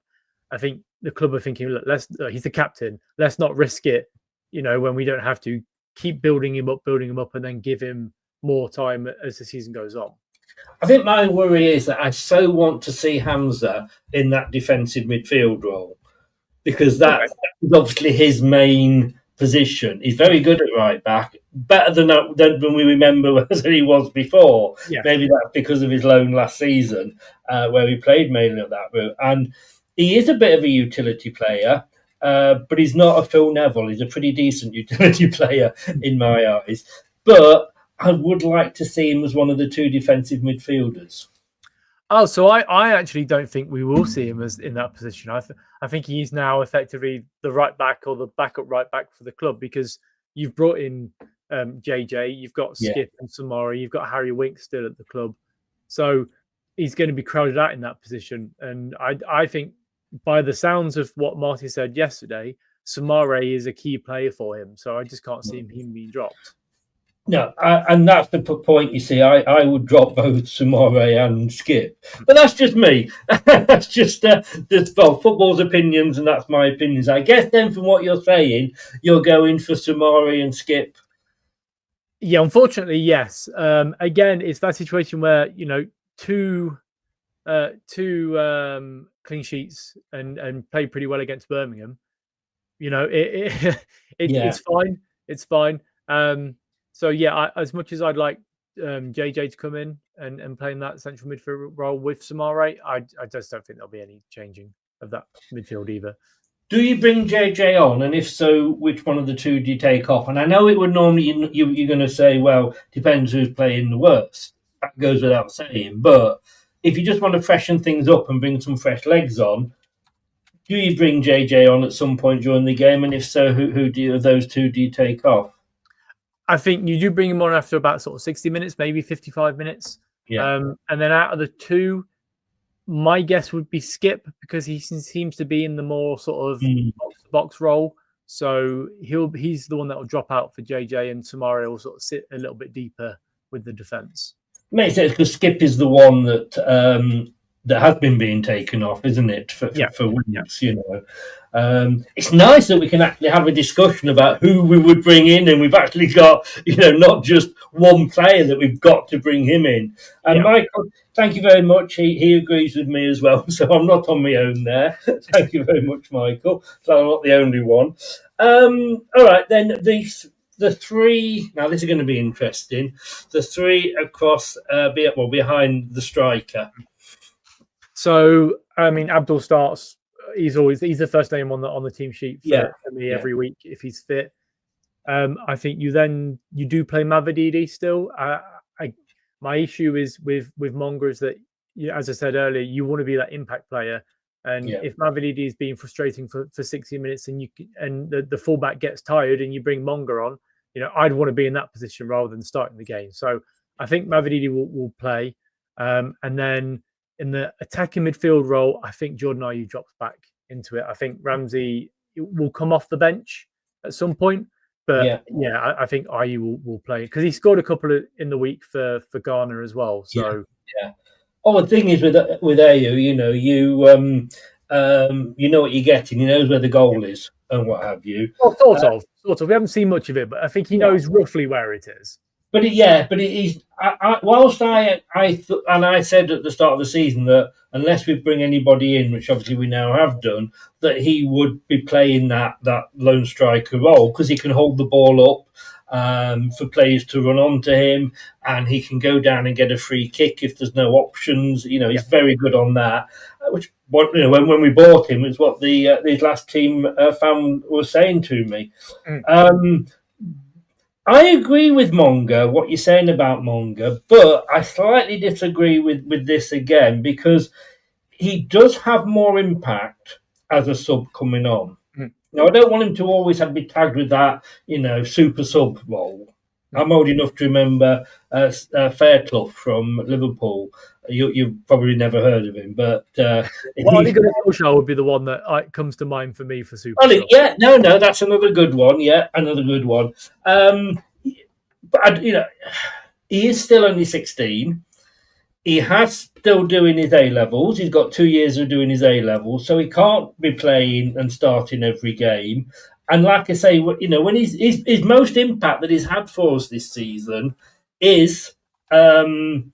I think the club are thinking, look, he's the captain. Let's not risk it, when we don't have to. Keep building him up, and then give him more time as the season goes on. I think my worry is that I so want to see Hamza in that defensive midfield role because that's obviously his main position. He's very good at right back, better than we remember as he was before. Yeah. Maybe that's because of his loan last season where he played mainly at that route. And he is a bit of a utility player. But he's not a Phil Neville. He's a pretty decent utility player in my eyes. But I would like to see him as one of the 2 defensive midfielders. Oh, so I actually don't think we will see him as in that position. I think he's now effectively the right back or the backup right back for the club, because you've brought in JJ, you've got Skip and Samara, you've got Harry Winks still at the club, so he's going to be crowded out in that position. And I think by the sounds of what Marty said yesterday, Samara is a key player for him. So I just can't see him being dropped. No, and that's the point. You see, I would drop both Samare and Skip, but that's just me. That's just football's opinions, and that's my opinions. I guess then, from what you're saying, you're going for Samare and Skip. Yeah, unfortunately, yes. Again, it's that situation where two clean sheets and played pretty well against Birmingham. It's fine. It's fine. So yeah, as much as I'd like JJ to come in and play in that central midfield role with Samare, I just don't think there'll be any changing of that midfield either. Do you bring JJ on, and if so, which one of the two do you take off? And I know it would normally you're going to say, well, depends who's playing the worst. That goes without saying. But if you just want to freshen things up and bring some fresh legs on, do you bring JJ on at some point during the game? And if so, who of those two do you take off? I think you do bring him on after about sort of 60 minutes, maybe 55 minutes. Yeah. And then out of the two, my guess would be Skip, because he seems to be in the more sort of box role. So he's the one that will drop out for JJ, and Samara will sort of sit a little bit deeper with the defence. Makes sense, because Skip is the one that has been being taken off, isn't it? For weeks, it's nice that we can actually have a discussion about who we would bring in, and we've actually got, not just one player that we've got to bring him in. And Michael, thank you very much. He agrees with me as well, so I'm not on my own there. Thank you very much, Michael. So I'm not the only one. All right, then the three. Now this is going to be interesting. The three across, behind the striker. So, I mean, Abdul starts. He's the first name on the team sheet for me every week if he's fit. I think you do play Mavididi still. My issue is with Monga is that, as I said earlier, you want to be that impact player. And if Mavididi is being frustrating for 60 minutes and the fullback gets tired and you bring Monga on, I'd want to be in that position rather than starting the game. So I think Mavididi will play. And then in the attacking midfield role, I think Jordan Ayew drops back into it. I think Ramsey will come off the bench at some point. But I think Ayew will play, because he scored a couple in the week for Ghana as well. So Oh, the thing is with Ayew, you know what you're getting. He knows where the goal is and what have you. Well, sort of. We haven't seen much of it, but I think he knows roughly where it is. But he's. Whilst I said at the start of the season that unless we bring anybody in, which obviously we now have done, that he would be playing that lone striker role, because he can hold the ball up for players to run onto him, and he can go down and get a free kick if there's no options. He's very good on that. Which when we bought him, is what his last team fan was saying to me. I agree with Monga, what you're saying about Monga, but I slightly disagree with this again, because he does have more impact as a sub coming on. Now, I don't want him to always be tagged with that, super sub role. I'm old enough to remember Fairclough from Liverpool. You've probably never heard of him, but Ole Gunnar Solskjaer would be the one that comes to mind for me for super. No, that's another good one. Yeah, another good one. But he is still only 16. He has still doing his A-levels. He's got 2 years of doing his A-levels, so he can't be playing and starting every game. And like I say, when his most impact that he's had for us this season is coming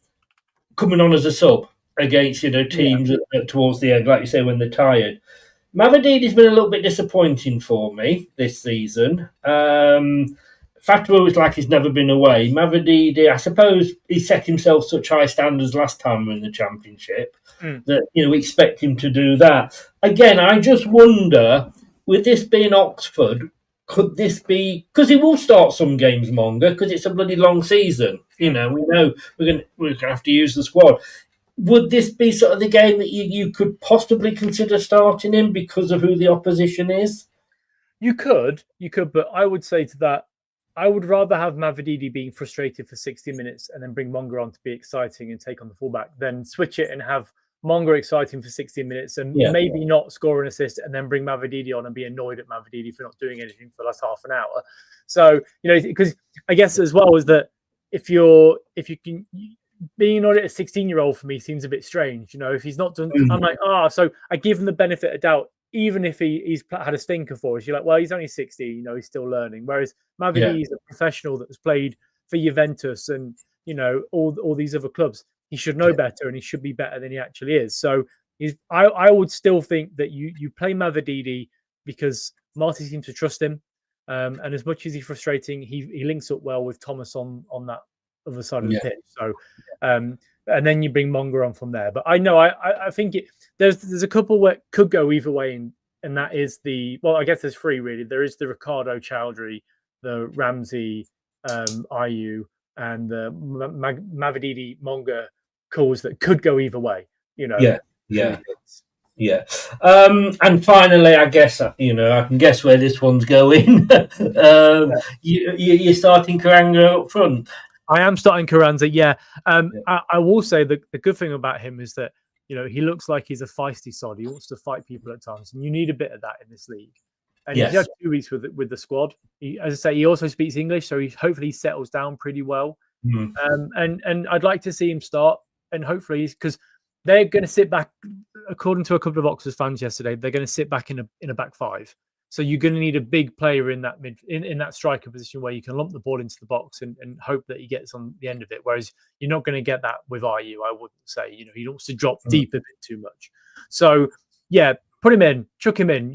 on as a sub against teams towards the end, like you say, when they're tired. Mavadidi's been a little bit disappointing for me this season. Fatwa was like he's never been away. Mavadidi, I suppose he set himself such high standards last time we were in the Championship that we expect him to do that. Again, I just wonder, with this being Oxford, could this be, because he will start some games longer because it's a bloody long season. We know we're going to have to use the squad. would this be sort of the game that you could possibly consider starting in because of who the opposition is? You could, but I would say to that, I would rather have Mavididi being frustrated for 60 minutes and then bring Monga on to be exciting and take on the fullback than switch it and have Monga exciting for 60 minutes and maybe not score an assist and then bring Mavididi on and be annoyed at Mavididi for not doing anything for the last half an hour. So, because I guess as well is that if you can, being annoyed at a 16-year-old for me seems a bit strange. If he's not done, I'm like, so I give him the benefit of doubt. Even if he's had a stinker for us, you're like, well, he's only 60, he's still learning. Whereas Mavididi is a professional that's played for Juventus and, all these other clubs. He should know better and he should be better than he actually is. So I would still think that you play Mavididi because Marty seems to trust him. And as much as he's frustrating, he links up well with Thomas on that other side of the pitch. So, and then you bring Monga on from there. But I think there's a couple where it could go either way, and that is I guess there's three really. There is the Ricardo Chowdhury, the Ramsey Ayew, and the Mavididi Monga calls that could go either way. Yeah. And finally, I guess I can guess where this one's going. You're starting Karanga up front. I am starting Carranza, I will say the good thing about him is that, he looks like he's a feisty sod. He wants to fight people at times, and you need a bit of that in this league. And he's had 2 weeks with the squad. As I say, he also speaks English, so he hopefully settles down pretty well. And I'd like to see him start, and hopefully, because they're going to sit back, according to a couple of Oxford fans yesterday, they're going to sit back in a back five. So you're going to need a big player in that in that striker position where you can lump the ball into the box and hope that he gets on the end of it. Whereas you're not going to get that with Ayew, I wouldn't say. He wants to drop deep a bit too much. So put him in, chuck him in.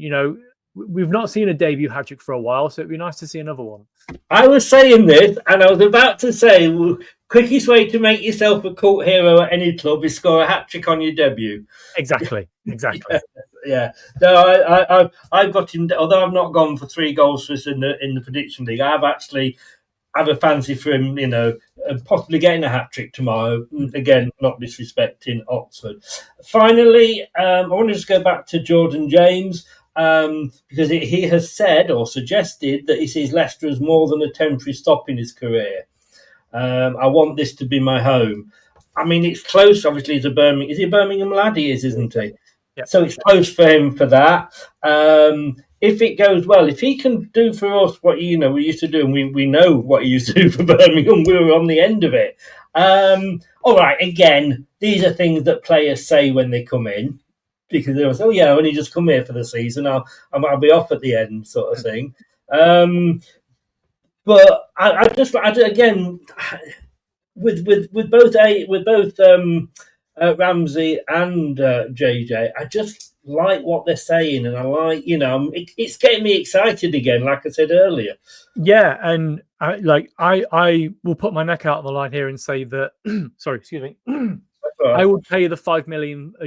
We've not seen a debut hat-trick for a while, so it'd be nice to see another one. I was saying this, and I was about to say, quickest way to make yourself a cult hero at any club is score a hat-trick on your debut. Exactly. Yeah. No, I've got him. Although I've not gone for 3 goals for us in the prediction league, I've actually have a fancy for him. Possibly getting a hat trick tomorrow. Again, not disrespecting Oxford. Finally, I want to just go back to Jordan James because he has said or suggested that he sees Leicester as more than a temporary stop in his career. I want this to be my home. I mean, it's close. Obviously, he's a Birmingham. Is he a Birmingham lad? He is, isn't he? Yep. So it's close for him for that. If it goes well, if he can do for us what we used to do, and we know what he used to do for Birmingham, we were on the end of it. All right, again, these are things that players say when they come in, because they will say, I only just come here for the season. I'll be off at the end, sort of thing. But I again, with both Ramsey and JJ, I just like what they're saying, and I like, it's getting me excited again, like I said earlier. Yeah, and I will put my neck out on the line here and say that. Sorry, excuse me. I would pay the €5 million for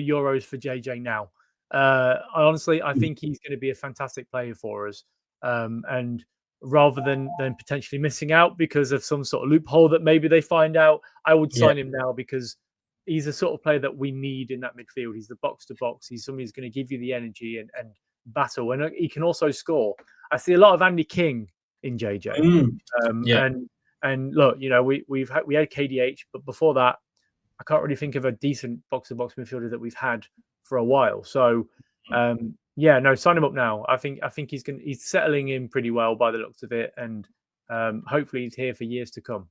JJ now. I think he's going to be a fantastic player for us, and rather than potentially missing out because of some sort of loophole that maybe they find out, I would sign him now because he's the sort of player that we need in that midfield. He's the box to box. He's somebody who's going to give you the energy and battle, and he can also score. I see a lot of Andy King in JJ. And look, we had KDH, but before that, I can't really think of a decent box to box midfielder that we've had for a while. So sign him up now. I think he's settling in pretty well by the looks of it, and hopefully he's here for years to come.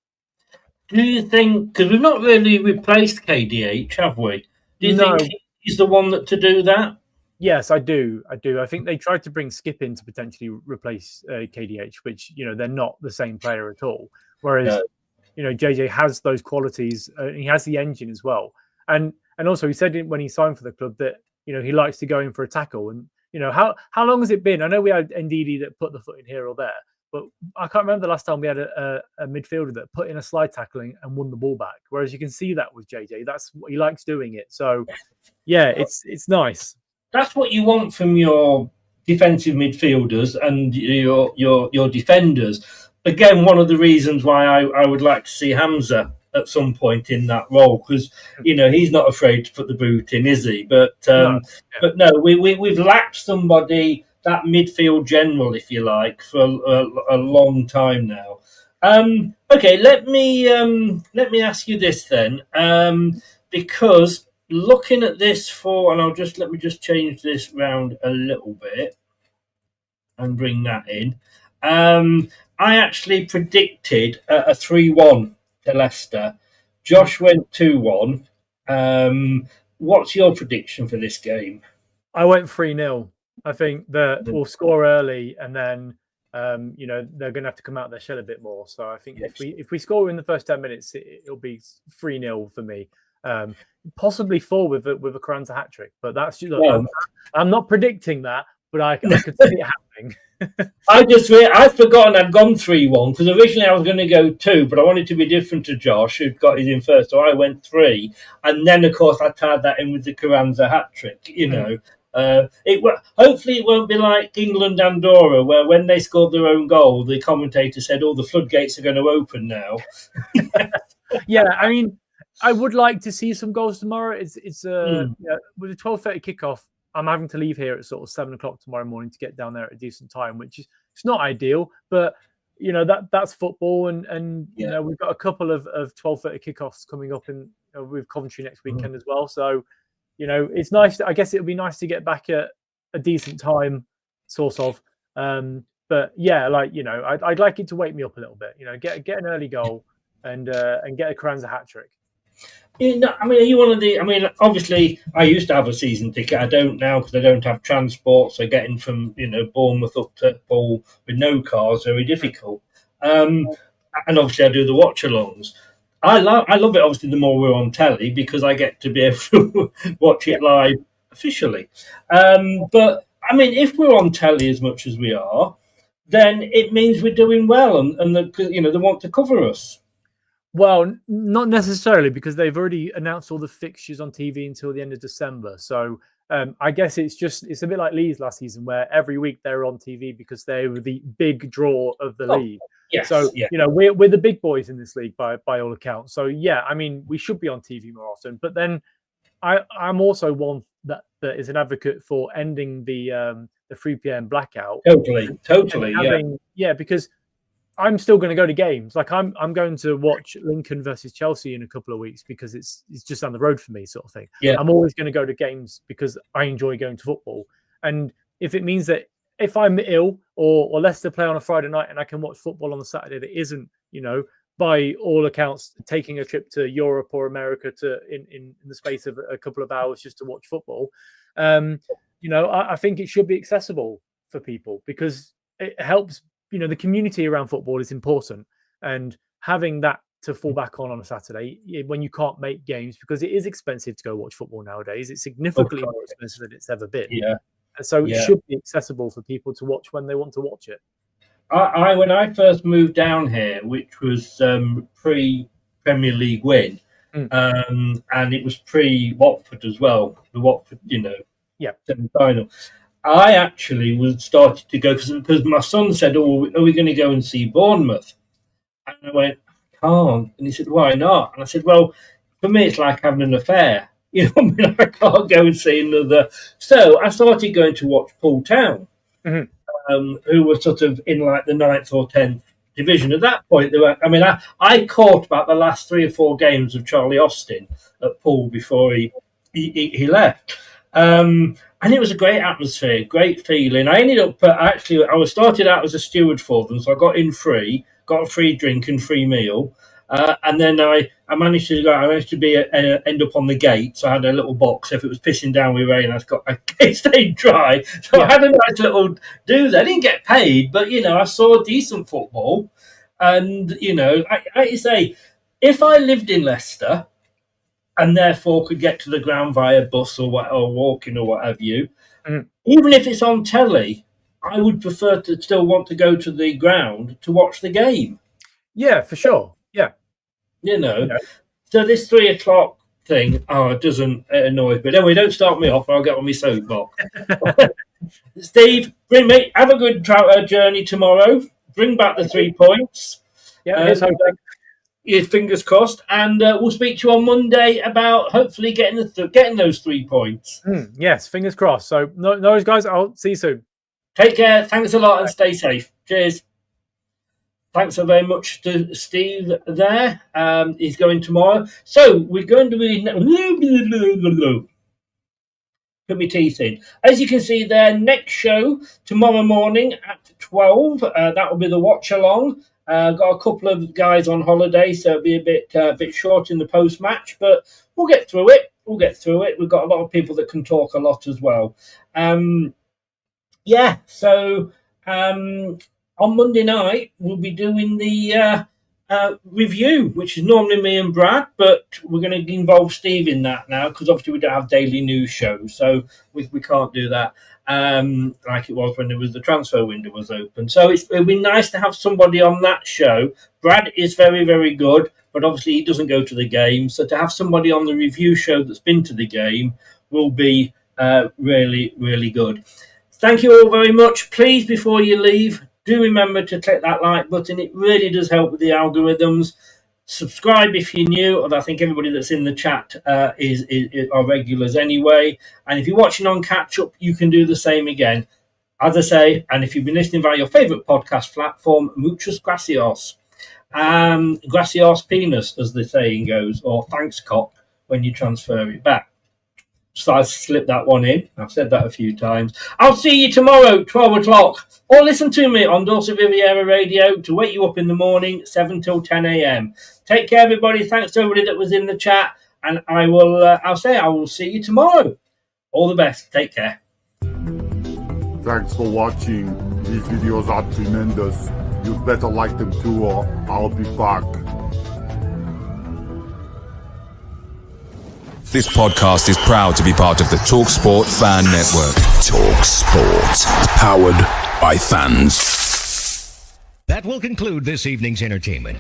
Do you think, because we've not really replaced KDH, have we? Do you think he's the one to do that? Yes, I do. I think they tried to bring Skip in to potentially replace KDH, which, they're not the same player at all. Whereas, JJ has those qualities. He has the engine as well. And also he said when he signed for the club that, he likes to go in for a tackle. And, how long has it been? I know we had Ndidi that put the foot in here or there, but I can't remember the last time we had a midfielder that put in a slide tackling and won the ball back. Whereas you can see that with JJ. That's what he likes doing it. So, it's nice. That's what you want from your defensive midfielders and your defenders. Again, one of the reasons why I would like to see Hamza at some point in that role, because he's not afraid to put the boot in, is he? But no, we've lacked somebody, that midfield general, if you like, for a long time now. Okay, let me ask you this then, because looking at this let me just change this round a little bit and bring that in. I actually predicted a 3-1 to Leicester. Josh went 2-1. What's your prediction for this game? I went 3-0. I think that we'll score early, and then they're going to have to come out of their shell a bit more. So I think if we score in the first 10 minutes, it'll be 3-0 for me. Possibly 4 with a Carranza hat trick, but that's just, I'm not predicting that, but I could see it happening. I'd forgotten I'd gone 3-1, because originally I was going to go 2, but I wanted to be different to Josh, who'd got his in first, so I went 3, and then of course I tied that in with the Carranza hat trick. Hopefully it won't be like England Andorra, where when they scored their own goal, the commentator said, "Oh, the floodgates are going to open now." Yeah, I mean, I would like to see some goals tomorrow. It's with a 12:30 kickoff. I'm having to leave here at sort of 7 o'clock tomorrow morning to get down there at a decent time, which is it's not ideal, but that's football, and we've got a couple of 12:30 kickoffs coming up with Coventry next weekend as well. So it's nice. I guess it would be nice to get back at a decent time, sort of. But yeah, I'd like it to wake me up a little bit. Get an early goal and get a Carranza hat trick. Are you one of the? Obviously, I used to have a season ticket. I don't now because I don't have transport. So getting from Bournemouth up to Hull with no cars is very difficult. And obviously, I do the watch-alongs. I love it. Obviously, the more we're on telly, because I get to be able to watch it live officially. But if we're on telly as much as we are, then it means we're doing well, and they want to cover us. Well, not necessarily, because they've already announced all the fixtures on TV until the end of December. So I guess it's a bit like Leeds last season, where every week they're on TV because they were the big draw of the league. Yes, so we're the big boys in this league by all accounts. So yeah, we should be on TV more often. But then I'm also one that is an advocate for ending the 3 p.m. blackout. Totally, yeah, because I'm still going to go to games. Like I'm going to watch Lincoln versus Chelsea in a couple of weeks because it's just down the road for me, sort of thing. Yeah. I'm always going to go to games because I enjoy going to football. And if it means that if I'm ill or Leicester play on a Friday night and I can watch football on the Saturday that isn't, by all accounts, taking a trip to Europe or America in the space of a couple of hours just to watch football, I think it should be accessible for people because it helps. The community around football is important, and having that to fall back on a Saturday when you can't make games, because it is expensive to go watch football nowadays. It's significantly more expensive than it's ever been. Yeah. And so it should be accessible for people to watch when they want to watch it. When I first moved down here, which was pre-Premier League win, and it was pre-Watford as well, the Watford, semi-final. I actually started to go because my son said, "Oh, are we going to go and see Bournemouth?" And I went, "I can't." And he said, "Why not?" And I said, "Well, for me, it's like having an affair. I can't go and see another." So I started going to watch Poole Town, who were sort of in like the 9th or 10th division. At that point, they were. I caught about the last 3 or 4 games of Charlie Austin at Poole before he left. And it was a great atmosphere, great feeling. I ended up I was started out as a steward for them, so I got in free, got a free drink and free meal, and then I managed to end up on the gate. So I had a little box. If it was pissing down with rain, I stayed dry. So I had a nice little do that. I didn't get paid, but I saw decent football, and like you say, if I lived in Leicester and therefore could get to the ground via bus or walking or what have you, even if it's on telly, I would prefer to still want to go to the ground to watch the game. Yeah, for sure. Yeah. So this 3 o'clock thing, it doesn't annoy me. But anyway, don't start me off or I'll get on my soapbox. Steve, have a good journey tomorrow. Bring back the 3 points. Yeah, here's hoping. Yeah, fingers crossed, and we'll speak to you on Monday about hopefully getting those 3 points. Yes, fingers crossed. So, no worries, guys. I'll see you soon. Take care. Thanks a lot, and stay safe. Cheers. Thanks so very much to Steve there. He's going tomorrow. So we're going to be... Put my teeth in. As you can see there, next show tomorrow morning at 12. That will be the watch along. Got a couple of guys on holiday, so it'll be a bit short in the post match, but we'll get through it. We've got a lot of people that can talk a lot as well. So on Monday night we'll be doing the review, which is normally me and Brad, but we're going to involve Steve in that now because obviously we don't have daily news shows, so we can't do that like it was when the transfer window was open. So it'll be nice to have somebody on that show. Brad is very, very good, but obviously he doesn't go to the game, so to have somebody on the review show that's been to the game will be really, really good. Thank you all very much. Please, before you leave, do remember to click that like button. It really does help with the algorithms. Subscribe if you're new, and I think everybody that's in the chat are regulars anyway. And if you're watching on catch up, you can do the same again. As I say, and if you've been listening via your favourite podcast platform, muchas gracias. Gracias penis, as the saying goes, or thanks cock when you transfer it back. So I slipped that one in. I've said that a few times. I'll see you tomorrow, 12 o'clock. Or listen to me on Dorset Riviera Radio to wake you up in the morning, 7 till 10 a.m. Take care, everybody. Thanks to everybody that was in the chat. And I will see you tomorrow. All the best. Take care. Thanks for watching. These videos are tremendous. You better like them too, or I'll be back. This podcast is proud to be part of the TalkSport Fan Network. TalkSport. Powered by fans. That will conclude this evening's entertainment.